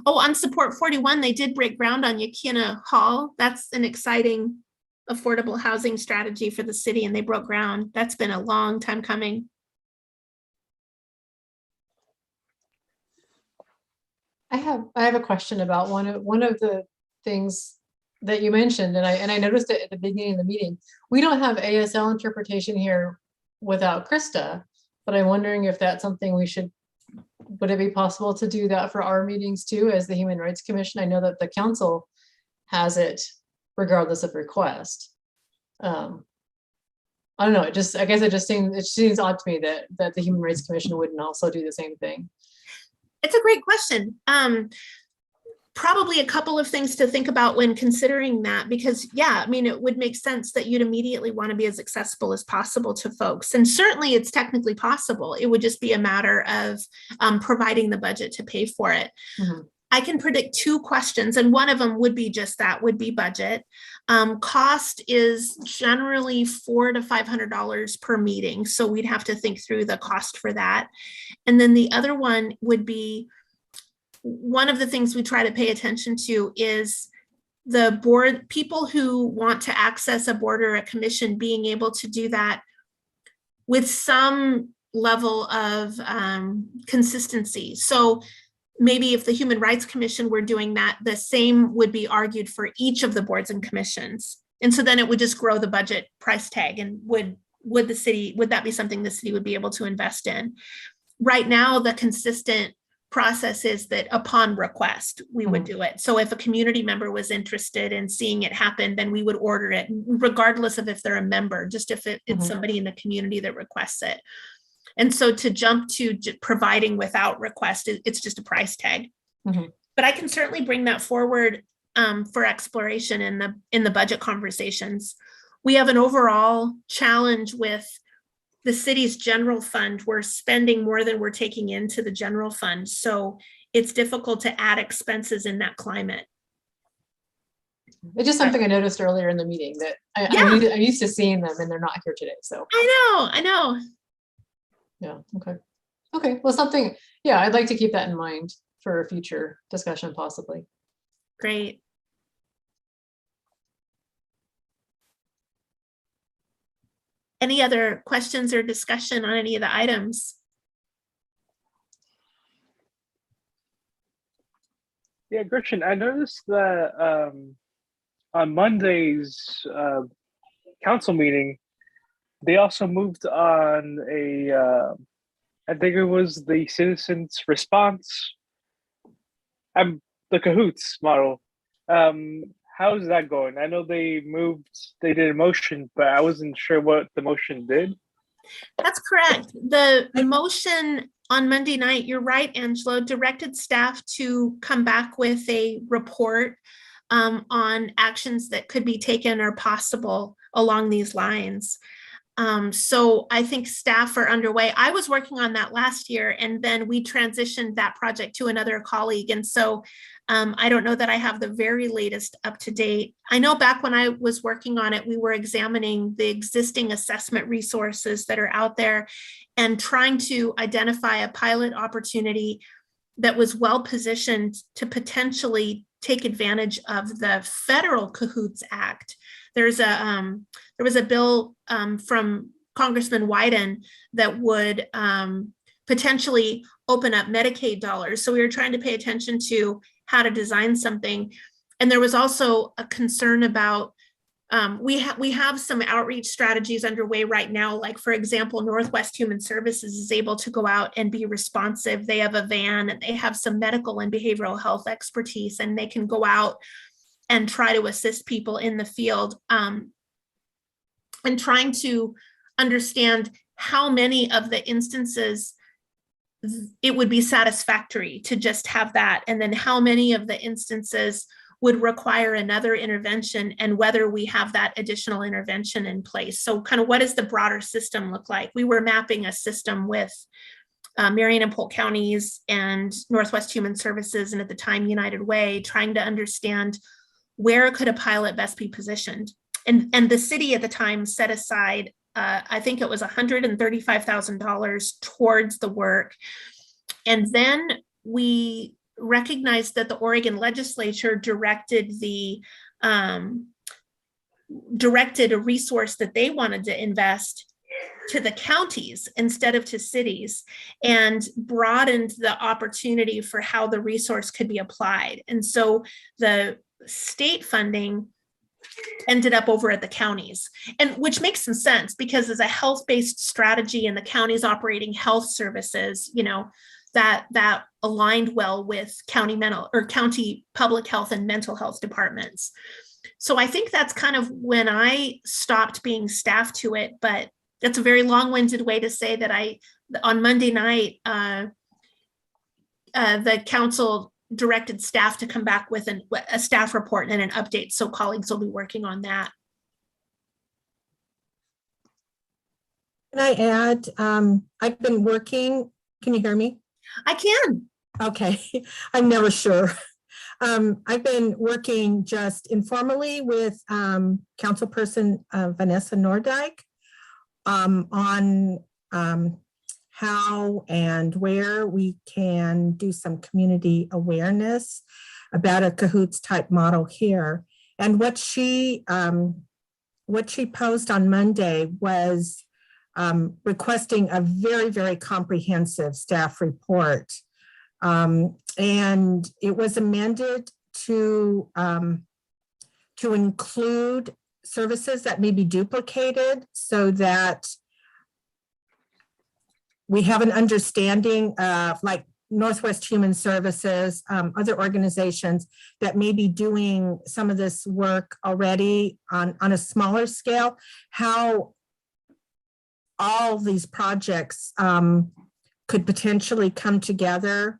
Oh, on support 41, they did break ground on Yaquina Hall. That's an exciting affordable housing strategy for the city, and they broke ground. That's been a long time coming. I have a question about one of the things that you mentioned, and I noticed it at the beginning of the meeting. We don't have ASL interpretation here without Krista, but I'm wondering if that's something would it be possible to do that for our meetings too, as the Human Rights Commission? I know that the council has it regardless of request. I don't know. I guess it seems odd to me that the Human Rights Commission wouldn't also do the same thing. It's a great question. Probably a couple of things to think about when considering that, because yeah, I mean, it would make sense that you'd immediately want to be as accessible as possible to folks. And certainly it's technically possible. It would just be a matter of providing the budget to pay for it. Mm-hmm. I can predict two questions, and one of them would be just that, would be budget. Cost is generally $400 to $500 per meeting. So we'd have to think through the cost for that. And then the other one would be, one of the things we try to pay attention to is the board, people who want to access a board or a commission being able to do that with some level of consistency. So maybe if the Human Rights Commission were doing that, the same would be argued for each of the boards and commissions. And so then it would just grow the budget price tag. And would that be something the city would be able to invest in? Right now, the consistent process is that upon request, we would do it. So if a community member was interested in seeing it happen, then we would order it, regardless of if they're a member, just if it's somebody in the community that requests it. And so to jump to providing without request, it's just a price tag. But I can certainly bring that forward for exploration in the budget conversations. We have an overall challenge with the city's general fund. We're spending more than we're taking into the general fund. So it's difficult to add expenses in that climate. It's just something I noticed earlier in the meeting that I'm used to seeing them and they're not here today. So I know. Yeah. Okay. Well, something, yeah, I'd like to keep that in mind for a future discussion, possibly. Great. Any other questions or discussion on any of the items? Yeah, Gretchen, I noticed that on Monday's council meeting, they also moved on I think it was the citizens response, the Cahoots model. How's that going? I know they did a motion, but I wasn't sure what the motion did. That's correct. The motion on Monday night, you're right, Angelo, directed staff to come back with a report on actions that could be taken or possible along these lines. So I think staff are underway. I was working on that last year, and then we transitioned that project to another colleague. And so I don't know that I have the very latest up to date. I know back when I was working on it, we were examining the existing assessment resources that are out there and trying to identify a pilot opportunity that was well positioned to potentially take advantage of the federal Cahoots Act. There was a bill from Congressman Wyden that would potentially open up Medicaid dollars. So we were trying to pay attention to how to design something. And there was also a concern about, we have some outreach strategies underway right now. Like, for example, Northwest Human Services is able to go out and be responsive. They have a van and they have some medical and behavioral health expertise, and they can go out and try to assist people in the field, and trying to understand how many of the instances it would be satisfactory to just have that, and then how many of the instances would require another intervention, and whether we have that additional intervention in place. So kind of what does the broader system look like? We were mapping a system with Marion and Polk counties and Northwest Human Services, and at the time United Way, trying to understand where could a pilot best be positioned. And the city at the time set aside, I think it was $135,000 towards the work. And then we recognized that the Oregon legislature directed a resource that they wanted to invest to the counties instead of to cities, and broadened the opportunity for how the resource could be applied. And so the state funding ended up over at the counties, and which makes some sense, because as a health-based strategy and the counties operating health services, you know, that aligned well with county public health and mental health departments. So I think that's kind of when I stopped being staff to it, but that's a very long-winded way to say that on Monday night, the council directed staff to come back with a staff report and an update. So colleagues will be working on that. Can I add, I've been working, can you hear me? I can. Okay, I'm never sure. I've been working just informally with Councilperson Vanessa Nordijk on how and where we can do some community awareness about a Cahoots type model here. And what she posed on Monday was requesting a very, very comprehensive staff report. And it was amended to include services that may be duplicated, so that we have an understanding of, like, Northwest Human Services, other organizations that may be doing some of this work already on a smaller scale, how all these projects could potentially come together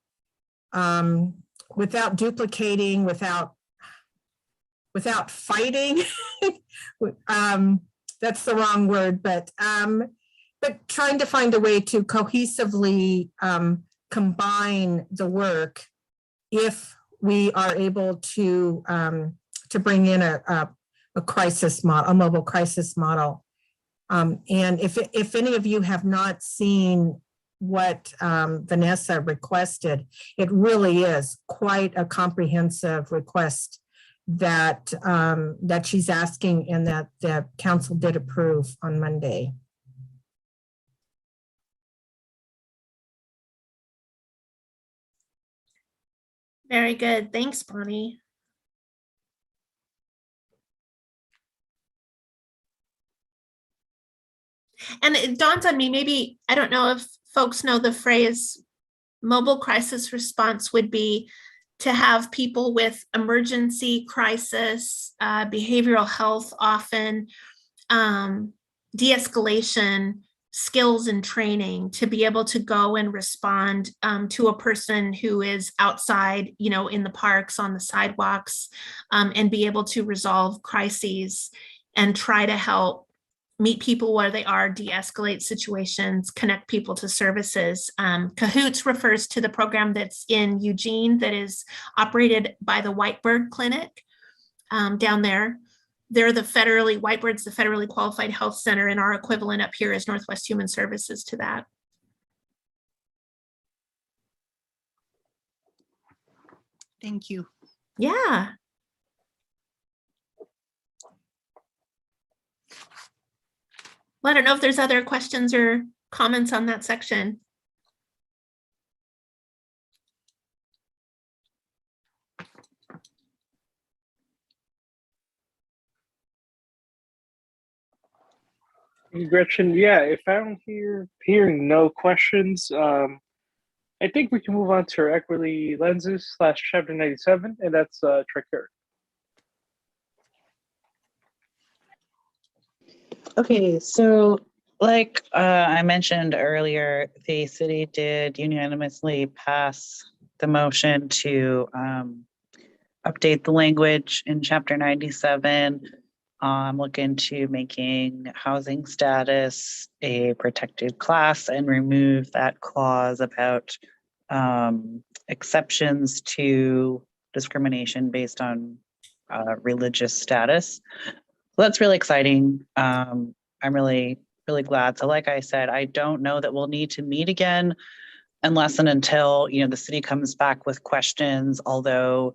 without duplicating, without fighting. That's the wrong word, but trying to find a way to cohesively combine the work if we are able to bring in a crisis model, a mobile crisis model. And if any of you have not seen what Vanessa requested, it really is quite a comprehensive request that she's asking, and that the council did approve on Monday. Very good. Thanks, Bonnie. And it dawns on me, maybe, I don't know if folks know the phrase mobile crisis response would be to have people with emergency crisis, behavioral health, often de-escalation skills and training to be able to go and respond to a person who is outside, in the parks, on the sidewalks, and be able to resolve crises and try to help meet people where they are, de-escalate situations, connect people to services. Cahoots refers to the program that's in Eugene that is operated by the Whitebird Clinic down there. They're Whitebird's the federally qualified health center, and our equivalent up here is Northwest Human Services to that. Thank you. Yeah. Well, I don't know if there's other questions or comments on that section. Gretchen, yeah, if I'm hearing no questions, I think we can move on to our equity lenses / chapter 97, and that's trachea. Okay, so like I mentioned earlier, the city did unanimously pass the motion to update the language in chapter 97. Look into making housing status a protected class and remove that clause about exceptions to discrimination based on religious status. So that's really exciting. I'm really glad. So like I said, I don't know that we'll need to meet again unless and until, the city comes back with questions, although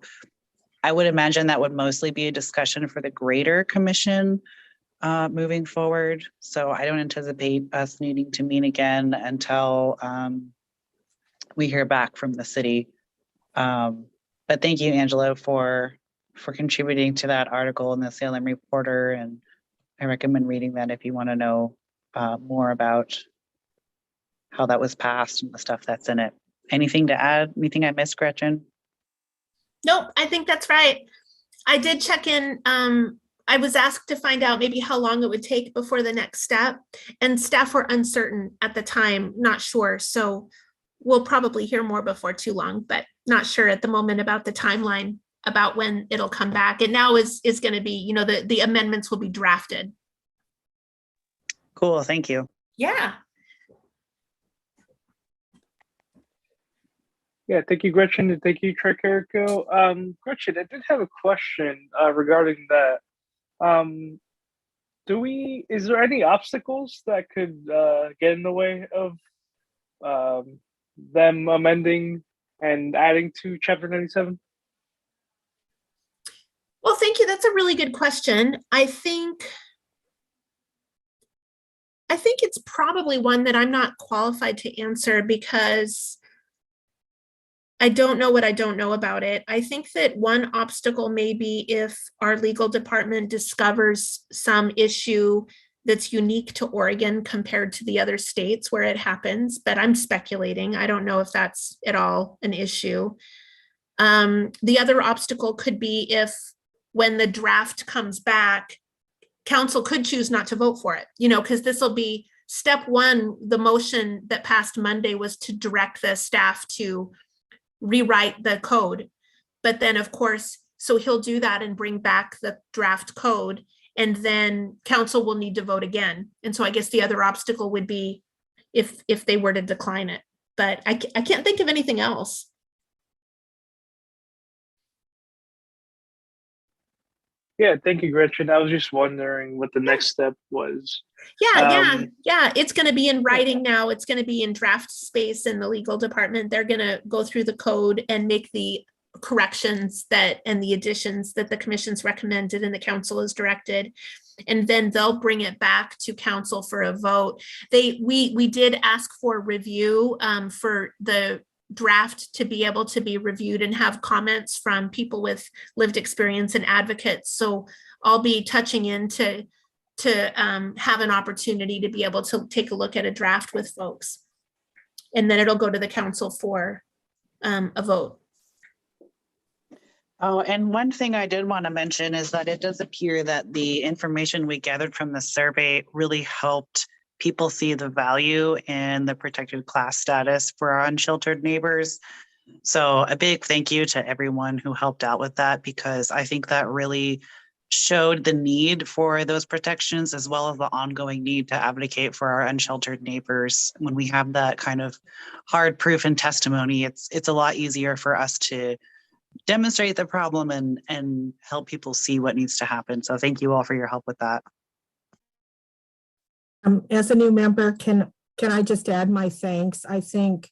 I would imagine that would mostly be a discussion for the greater commission moving forward. So I don't anticipate us needing to meet again until we hear back from the city. But thank you, Angelo, for contributing to that article in the Salem Reporter. And I recommend reading that if you want to know more about how that was passed and the stuff that's in it. Anything to add? Anything I missed, Gretchen? Nope, I think that's right. I did check in. I was asked to find out maybe how long it would take before the next step, and staff were uncertain at the time, not sure. So we'll probably hear more before too long, but not sure at the moment about the timeline about when it'll come back. And now is going to be, the amendments will be drafted. Cool, thank you. Yeah. Yeah, thank you, Gretchen, and thank you, Tricarico. Gretchen, I did have a question regarding that. Is there any obstacles that could get in the way of them amending and adding to chapter 97? Well, thank you. That's a really good question. I think it's probably one that I'm not qualified to answer because I don't know what I don't know about it. I think that one obstacle may be if our legal department discovers some issue that's unique to Oregon compared to the other states where it happens, but I'm speculating. I don't know if that's at all an issue. The other obstacle could be if when the draft comes back, council could choose not to vote for it, because this will be step one. The motion that passed Monday was to direct the staff to rewrite the code. But then, of course, so he'll do that and bring back the draft code, and then council will need to vote again. And so I guess the other obstacle would be if they were to decline it. But I can't think of anything else. Yeah, thank you, Gretchen. I was just wondering what the next step was. Yeah. It's going to be in writing now. It's going to be in draft space in the legal department. They're going to go through the code and make the corrections and the additions that the commission's recommended and the council is directed. And then they'll bring it back to council for a vote. We did ask for review for the draft to be able to be reviewed and have comments from people with lived experience and advocates. So I'll be touching in to have an opportunity to be able to take a look at a draft with folks. And then it'll go to the council for a vote. Oh, and one thing I did want to mention is that it does appear that the information we gathered from the survey really helped people see the value in the protected class status for our unsheltered neighbors. So a big thank you to everyone who helped out with that, because I think that really showed the need for those protections, as well as the ongoing need to advocate for our unsheltered neighbors. When we have that kind of hard proof and testimony, it's a lot easier for us to demonstrate the problem and help people see what needs to happen. So thank you all for your help with that. As a new member, can I just add my thanks? I think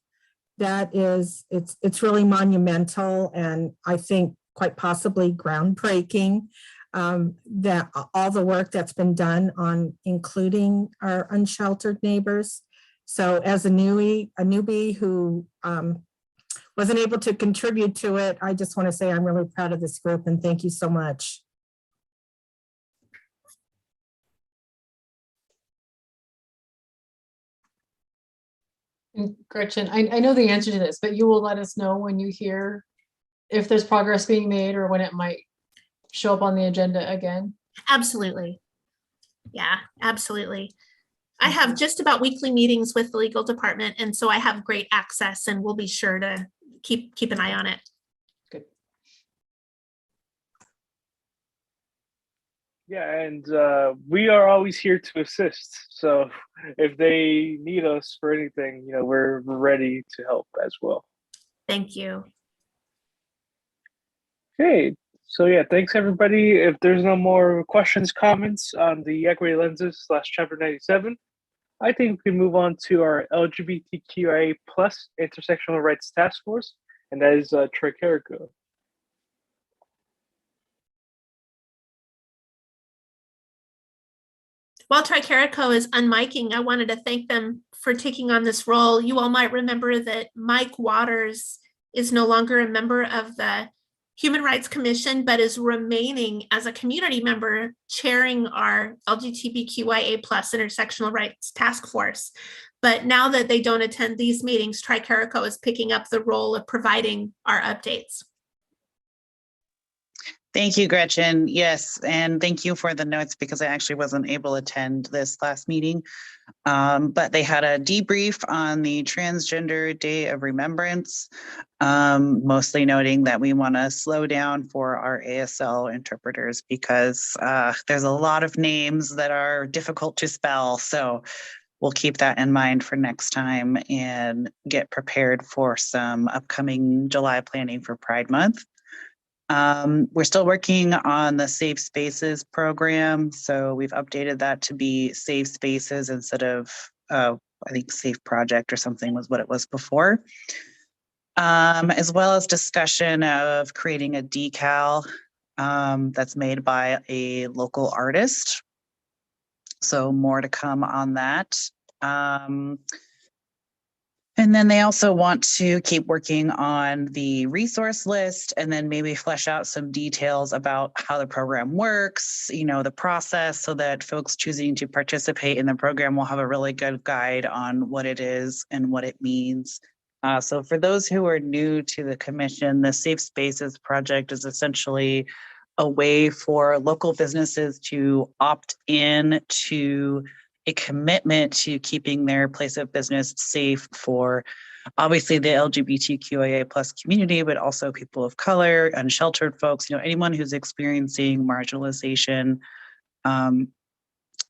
that it's really monumental, and I think quite possibly groundbreaking, that all the work that's been done on including our unsheltered neighbors. So as a newbie who wasn't able to contribute to it, I just want to say I'm really proud of this group, and thank you so much. And Gretchen, I know the answer to this, but you will let us know when you hear if there's progress being made or when it might show up on the agenda again. Absolutely. Yeah, absolutely. I have just about weekly meetings with the legal department, and so I have great access, and we'll be sure to keep an eye on it. Good. Yeah, and we are always here to assist. So if they need us for anything, we're ready to help as well. Thank you. Okay, so yeah, thanks everybody. If there's no more questions, comments on the Equity Lenses / Chapter 97, I think we can move on to our LGBTQIA+ Intersectional Rights Task Force, and that is Troy Carrico. While Tricarico is unmiking, I wanted to thank them for taking on this role. You all might remember that Mike Waters is no longer a member of the Human Rights Commission, but is remaining as a community member chairing our LGBTQIA+ Intersectional Rights Task Force. But now that they don't attend these meetings, Tricarico is picking up the role of providing our updates. Thank you, Gretchen. Yes, and thank you for the notes, because I actually wasn't able to attend this last meeting. But they had a debrief on the Transgender Day of Remembrance, mostly noting that we want to slow down for our ASL interpreters, because there's a lot of names that are difficult to spell. So we'll keep that in mind for next time and get prepared for some upcoming July planning for Pride Month. We're still working on the Safe Spaces program. So we've updated that to be Safe Spaces instead of, I think Safe Project or something was what it was before. As well as discussion of creating a decal that's made by a local artist. So more to come on that. And then they also want to keep working on the resource list, and then maybe flesh out some details about how the program works, the process, so that folks choosing to participate in the program will have a really good guide on what it is and what it means. So for those who are new to the commission, the Safe Spaces project is essentially a way for local businesses to opt in to a commitment to keeping their place of business safe for obviously the LGBTQIA+ community, but also people of color, unsheltered folks, anyone who's experiencing marginalization. And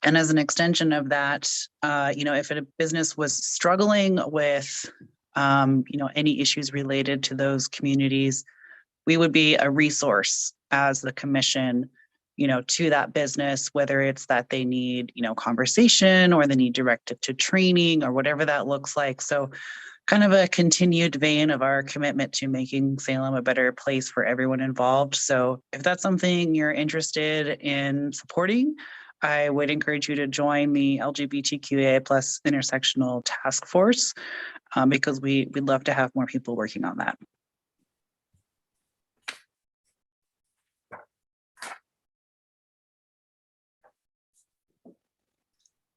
as an extension of that, if a business was struggling with, any issues related to those communities, we would be a resource as the commission to that business, whether it's that they need, conversation, or they need directed to training, or whatever that looks like. So kind of a continued vein of our commitment to making Salem a better place for everyone involved. So if that's something you're interested in supporting, I would encourage you to join the LGBTQA plus intersectional task force because we'd love to have more people working on that.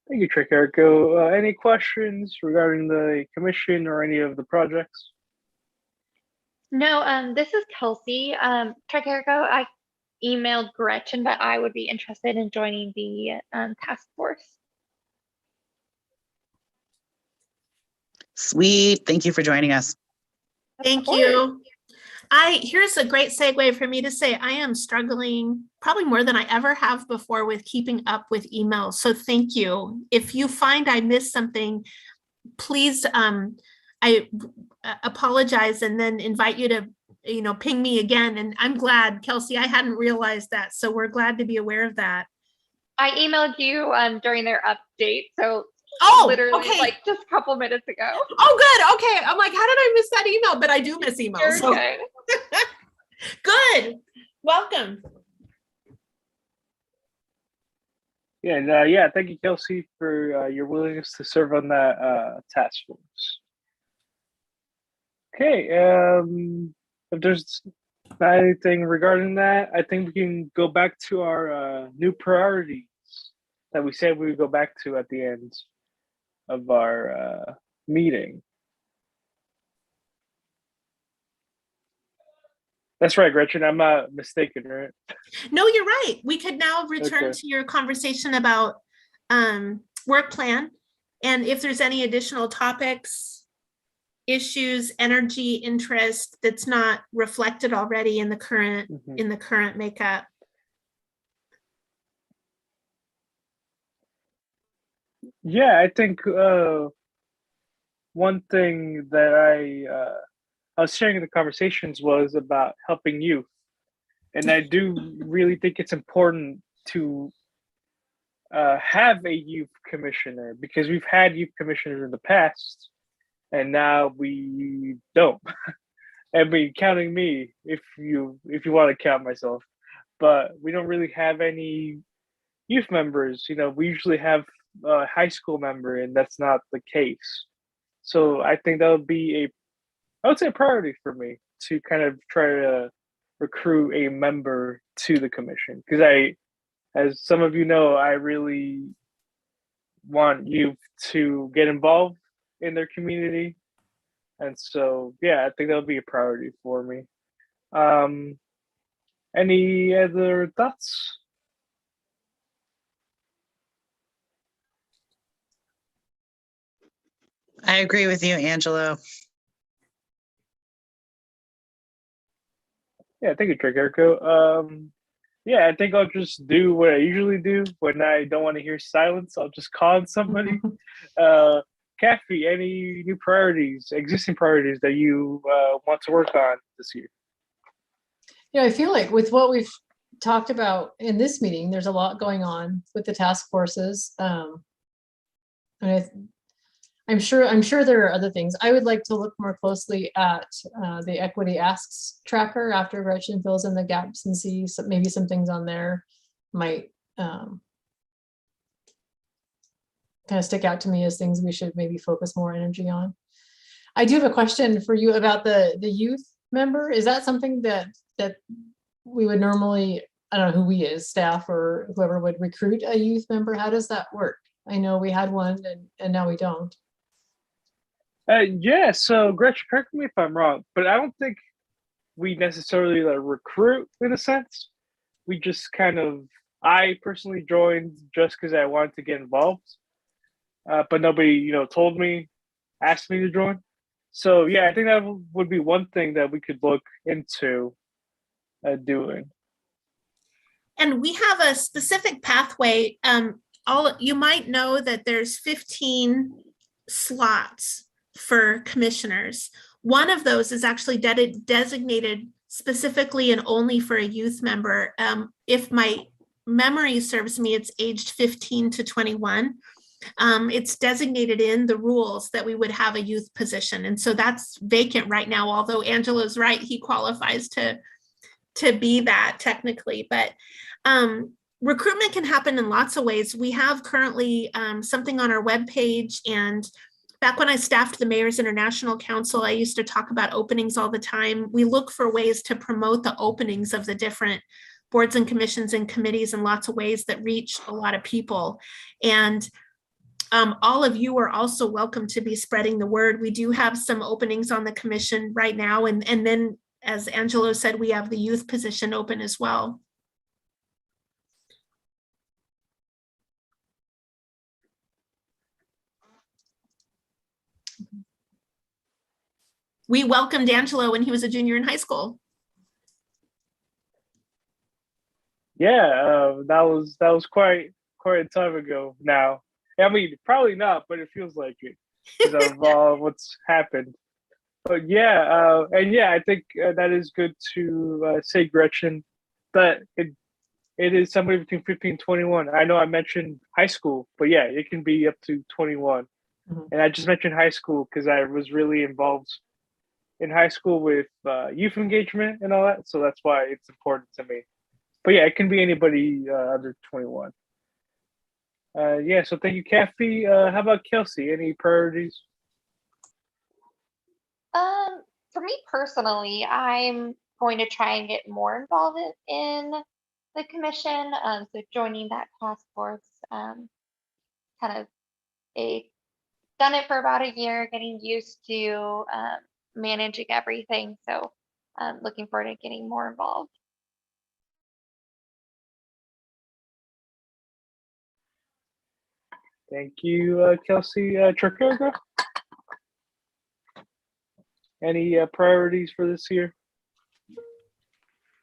Thank you, Tricarico. Any questions regarding the commission or any of the projects? No, this is Kelsey. Tricarico, I emailed Gretchen, but I would be interested in joining the task force. Sweet. Thank you for joining us. Thank you. Here's a great segue for me to say I am struggling probably more than I ever have before with keeping up with emails. So thank you. If you find I missed something, please, I apologize and then invite you to, ping me again. And I'm glad, Kelsey, I hadn't realized that. So we're glad to be aware of that. I emailed you during their update. So literally okay. like just a couple minutes ago. Oh, good. Okay. I'm like, how did I miss that email? But I do miss emails. You're So. good. Good. Welcome. Yeah, thank you, Kelsey, for your willingness to serve on that task force. Okay, if there's not anything regarding that, I think we can go back to our new priorities that we said we would go back to at the end of our meeting. That's right, Gretchen. I'm not mistaken, right? No, you're right. We could now return to your conversation about work plan. And if there's any additional topics, issues, energy, interest that's not reflected already in the current makeup. Yeah, I think one thing that I was sharing in the conversations was about helping youth. And I do really think it's important to have a youth commissioner because we've had youth commissioners in the past and now we don't. I mean, counting me, if you want to count myself, but we don't really have any youth members. We usually have a high school member and that's not the case. So I think that would be I would say a priority for me to kind of try to recruit a member to the commission because as some of you know, I really want youth to get involved in their community. And so, yeah, I think that would be a priority for me. Any other thoughts? I agree with you, Angelo. Yeah, thank you, Tricarico. Yeah, I think I'll just do what I usually do when I don't want to hear silence. I'll just call on somebody. Kathy, any new priorities, existing priorities that you want to work on this year? Yeah, I feel like with what we've talked about in this meeting, there's a lot going on with the task forces. And I'm sure there are other things. I would like to look more closely at the equity asks tracker after Gretchen fills in the gaps and see maybe some things on there might kind of stick out to me as things we should maybe focus more energy on. I do have a question for you about the youth member. Is that something that we would normally, I don't know who we as staff or whoever would recruit a youth member? How does that work? I know we had one and now we don't. Yeah, so Gretchen, correct me if I'm wrong, but I don't think we necessarily recruit in a sense. We just I personally joined just because I wanted to get involved, but nobody, told me, asked me to join. So yeah, I think that would be one thing that we could look into doing. And we have a specific pathway. You might know that there's 15 slots for commissioners. One of those is actually designated specifically and only for a youth member. If my memory serves me, it's aged 15 to 21. It's designated in the rules that we would have a youth position. And so that's vacant right now, although Angelo's right, he qualifies to be that technically. But recruitment can happen in lots of ways. We have currently something on our webpage, and back when I staffed the Mayor's International Council, I used to talk about openings all the time. We look for ways to promote the openings of the different boards and commissions and committees in lots of ways that reach a lot of people. And all of you are also welcome to be spreading the word. We do have some openings on the commission right now. And then, as Angelo said, we have the youth position open as well. We welcomed Angelo when he was a junior in high school. Yeah, that was quite a time ago now. I mean, probably not, but it feels like it because of what's happened. But yeah, and yeah, I think that is good to say, Gretchen, that it is somewhere between 15 and 21. I know I mentioned high school, but yeah, it can be up to 21. And I just mentioned high school because I was really involved in high school with youth engagement and all that. So that's why it's important to me. But yeah, it can be anybody under 21. Yeah, so thank you, Kathy. How about Kelsey? Any priorities? For me personally, I'm going to try and get more involved in the commission. So joining that task force, kind of done it for about a year, getting used to managing everything. So looking forward to getting more involved. Thank you, Kelsey. Tricarico? Any priorities for this year?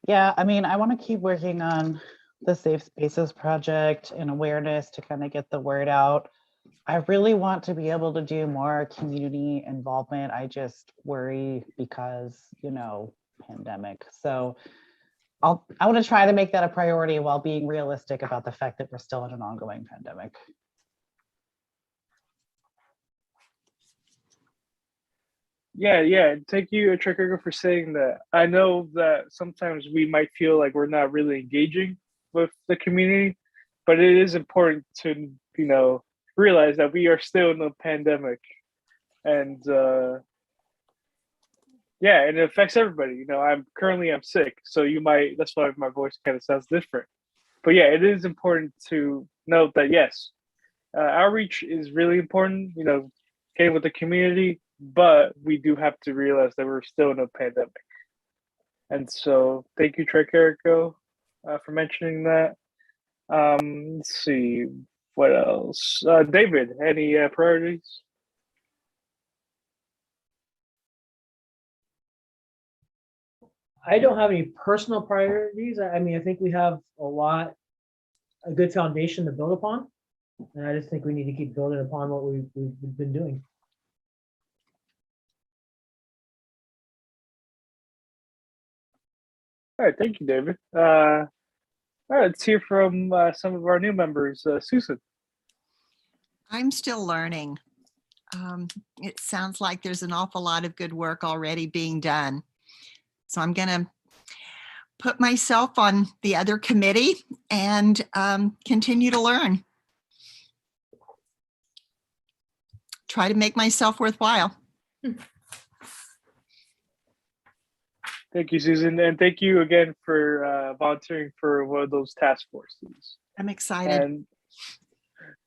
Yeah, I mean, I want to keep working on the Safe Spaces project and awareness to kind of get the word out. I really want to be able to do more community involvement. I just worry because, you know, pandemic. So I want to try to make that a priority while being realistic about the fact that we're still in an ongoing pandemic. Yeah. Thank you, Tricarico, for saying that. I know that sometimes we might feel like we're not really engaging with the community, but it is important to, you know, realize that we are still in a pandemic, and yeah, and it affects everybody. You know, I'm sick, so that's why my voice kind of sounds different. But yeah, it is important to note that yes, outreach is really important. You know, getting with the community, but we do have to realize that we're still in a pandemic. And so, thank you, Tricarico, for mentioning that. Let's see, what else? David, any priorities? I don't have any personal priorities. I mean, I think we have a good foundation to build upon. And I just think we need to keep building upon what we've been doing. All right, thank you, David. All right, let's hear from some of our new members. Susan. I'm still learning. It sounds like there's an awful lot of good work already being done. So I'm going to put myself on the other committee and continue to learn. Try to make myself worthwhile. Thank you, Susan. And thank you again for volunteering for one of those task forces. I'm excited. And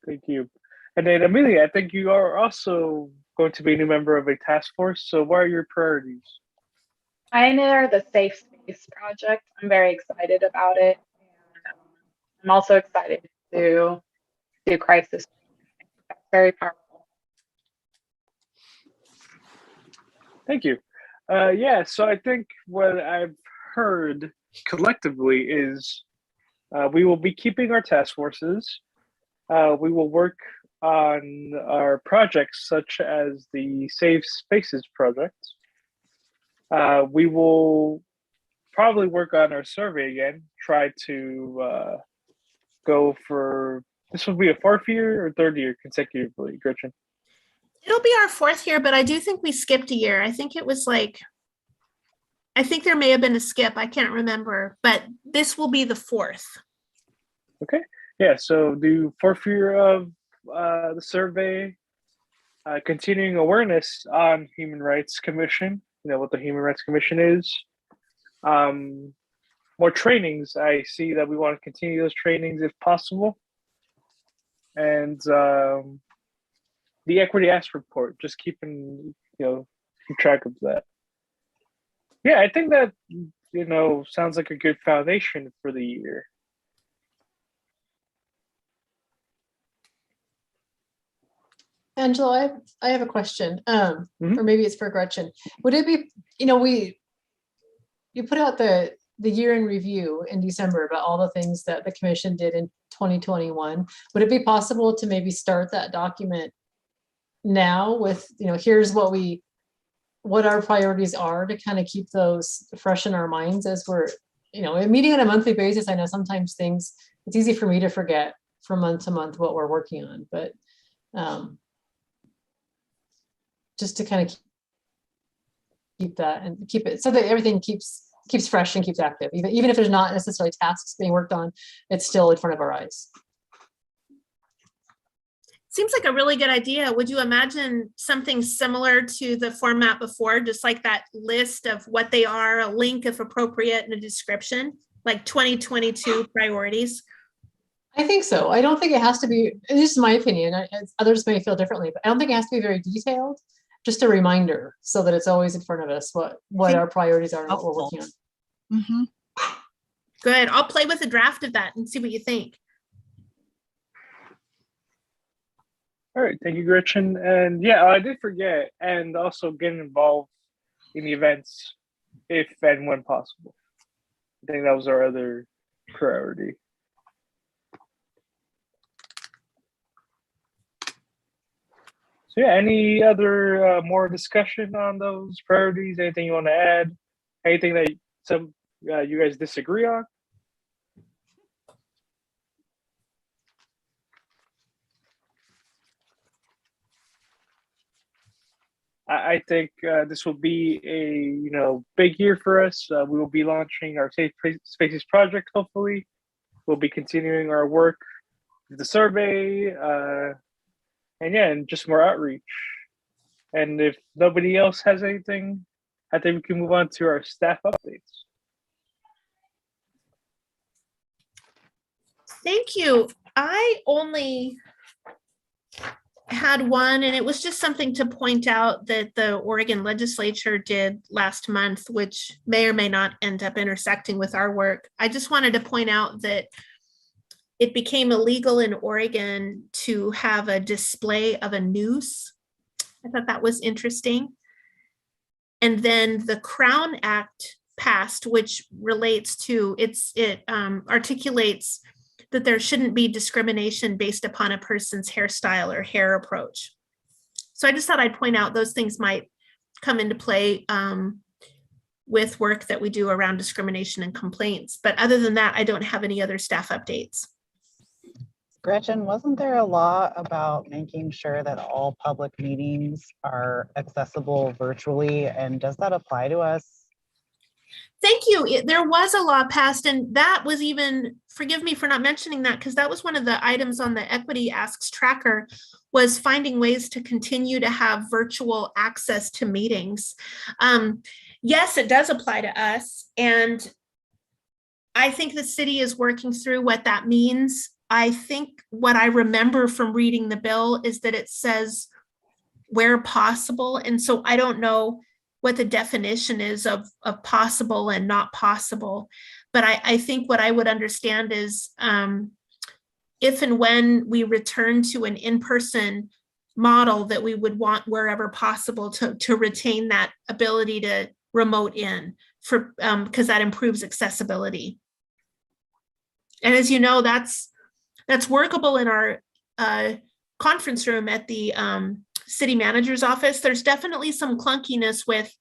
thank you. And then Amelia, I think you are also going to be a new member of a task force. So what are your priorities? I know the Safe Space project. I'm very excited about it. And I'm also excited to do crisis. That's very powerful. Thank you. Yeah, so I think what I've heard collectively is we will be keeping our task forces. We will work on our projects such as the Safe Spaces project. We will probably work on our survey again, try to go for, this will be a fourth year or third year consecutively, Gretchen? It'll be our fourth year, but I do think we skipped a year. I think it was I think there may have been a skip. I can't remember, but this will be the fourth. Okay. Yeah. So the fourth year of the survey, continuing awareness on Human Rights Commission. You know what the Human Rights Commission is. More trainings. I see that we want to continue those trainings if possible. And the Equity Ask report, just keeping keep track of that. Yeah, I think that sounds like a good foundation for the year. Angela, I have a question, or maybe it's for Gretchen. Would it be, you put out the year in review in December about all the things that the commission did in 2021. Would it be possible to maybe start that document now with, here's what our priorities are, to kind of keep those fresh in our minds as we're, meeting on a monthly basis? I know sometimes it's easy for me to forget from month to month what we're working on, but just to kind of keep that and keep it so that everything keeps fresh and keeps active. Even if there's not necessarily tasks being worked on, it's still in front of our eyes. Seems like a really good idea. Would you imagine something similar to the format before, just like that list of what they are, a link if appropriate, and a description, like 2022 priorities? I think so. I don't think it has to be, it's just my opinion. Others may feel differently, but I don't think it has to be very detailed. Just a reminder so that it's always in front of us what our priorities are and what we're working on. Good. I'll play with a draft of that and see what you think. All right. Thank you, Gretchen. And yeah, I did forget, and also getting involved in the events if and when possible. I think that was our other priority. So yeah, any other more discussion on those priorities? Anything you want to add? Anything that you guys disagree on? I think this will be a big year for us. We will be launching our Safe Spaces project. Hopefully, we'll be continuing our work with the survey, and just more outreach. And if nobody else has anything, I think we can move on to our staff updates. Thank you. I only had one, and it was just something to point out that the Oregon legislature did last month, which may or may not end up intersecting with our work. I just wanted to point out that it became illegal in Oregon to have a display of a noose. I thought that was interesting. And then the Crown Act passed, which relates to it articulates that there shouldn't be discrimination based upon a person's hairstyle or hair approach. So I just thought I'd point out those things might come into play with work that we do around discrimination and complaints. But other than that, I don't have any other staff updates. Gretchen, wasn't there a law about making sure that all public meetings are accessible virtually? And does that apply to us? Thank you. There was a law passed, and that was even, forgive me for not mentioning that, because that was one of the items on the Equity Asks tracker, was finding ways to continue to have virtual access to meetings. Yes, it does apply to us. And I think the city is working through what that means. I think what I remember from reading the bill is that it says where possible. And so I don't know what the definition is of possible and not possible. But I think what I would understand is if and when we return to an in-person model, that we would want wherever possible to retain that ability to remote in, for because that improves accessibility. And as you know, that's workable in our conference room at the city manager's office. There's definitely some clunkiness with,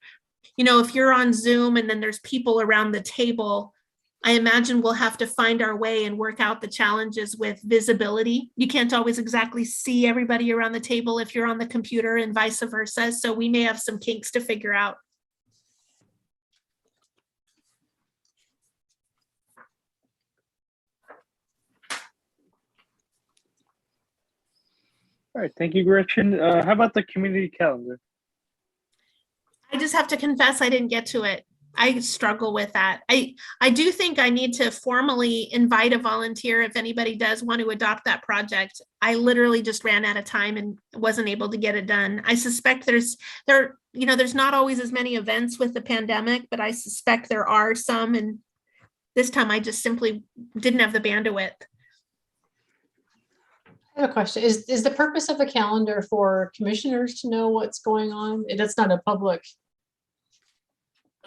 if you're on Zoom and then there's people around the table, I imagine we'll have to find our way and work out the challenges with visibility. You can't always exactly see everybody around the table if you're on the computer, and vice versa. So we may have some kinks to figure out. All right, thank you, Gretchen. How about the community calendar? I just have to confess, I didn't get to it. I struggle with that. I do think I need to formally invite a volunteer if anybody does want to adopt that project. I literally just ran out of time and wasn't able to get it done. I suspect there's not always as many events with the pandemic, but I suspect there are some, and this time I just simply didn't have the bandwidth. I have a question. Is the purpose of the calendar for commissioners to know what's going on? That's not a public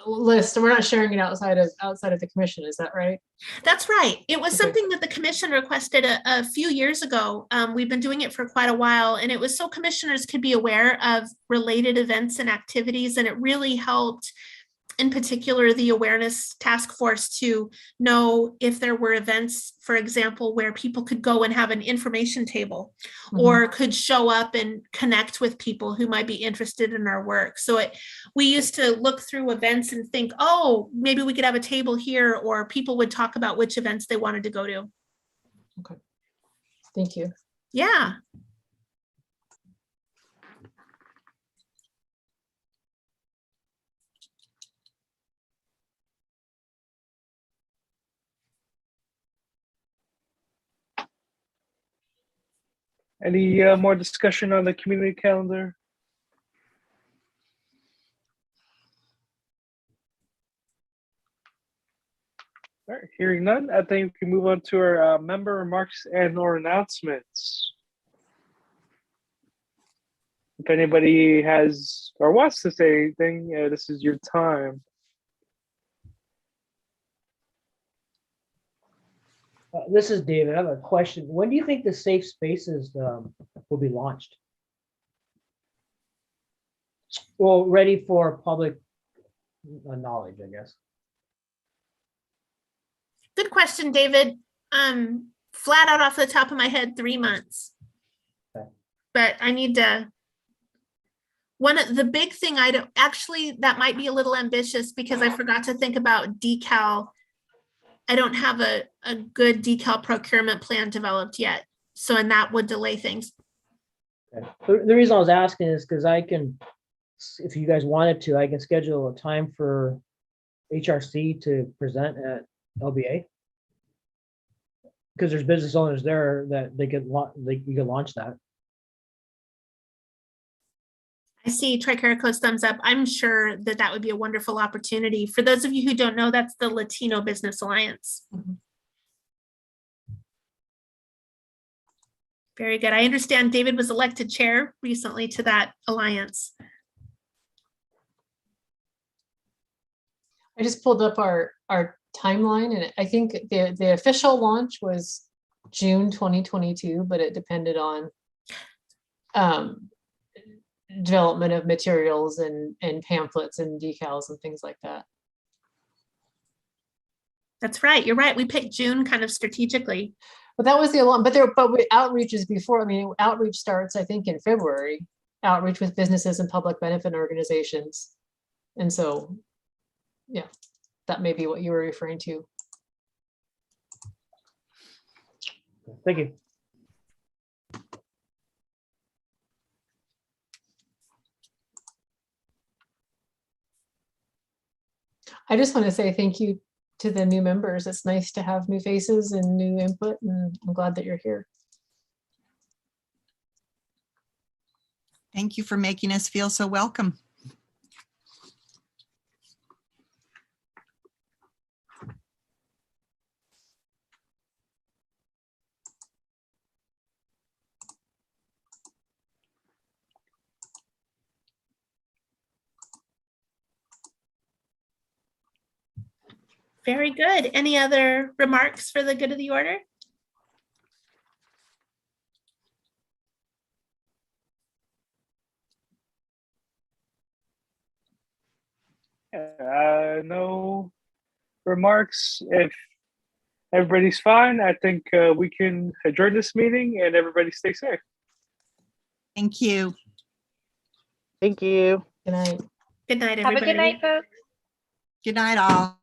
list, and we're not sharing it outside of the commission. Is that right? That's right. It was Okay. something that the commission requested a few years ago. We've been doing it for quite a while, and it was so commissioners could be aware of related events and activities, and it really helped, in particular, the awareness task force to know if there were events, for example, where people could go and have an information table or could show up and connect with people who might be interested in our work. So we used to look through events and think, oh, maybe we could have a table here, or people would talk about which events they wanted to go to. Okay. Thank you. Yeah. Any more discussion on the community calendar? All right, hearing none, I think we can move on to our member remarks and or announcements. If anybody has or wants to say anything, this is your time. This is David. I have a question. When do you think the safe spaces will be launched? Well, ready for public knowledge, I guess. Good question, David. Flat out off the top of my head, 3 months. Okay. But I need to. One of the big thing that might be a little ambitious because I forgot to think about decal. I don't have a good decal procurement plan developed yet. So, and that would delay things. Okay. The reason I was asking is because I can, if you guys wanted to, I can schedule a time for HRC to present at LBA. Because there's business owners there that you could launch that. I see Tricarico's thumbs up. I'm sure that would be a wonderful opportunity. For those of you who don't know, that's the Latino Business Alliance. Very good. I understand David was elected chair recently to that alliance. I just pulled up our timeline, and I think the official launch was June 2022, but it depended on development of materials and pamphlets and decals and things like that. That's right. You're right. We picked June kind of strategically. But that was the alarm. But outreach is before. I mean, outreach starts, I think, in February. Outreach with businesses and public benefit organizations, and so, yeah, that may be what you were referring to. Thank you. I just want to say thank you to the new members. It's nice to have new faces and new input, and I'm glad that you're here. Thank you for making us feel so welcome. Very good. Any other remarks for the good of the order? No remarks. If everybody's fine, I think we can adjourn this meeting and everybody stay safe. Thank you. Thank you. Good night. Good night, Have a everybody. good night, folks. Good night, all.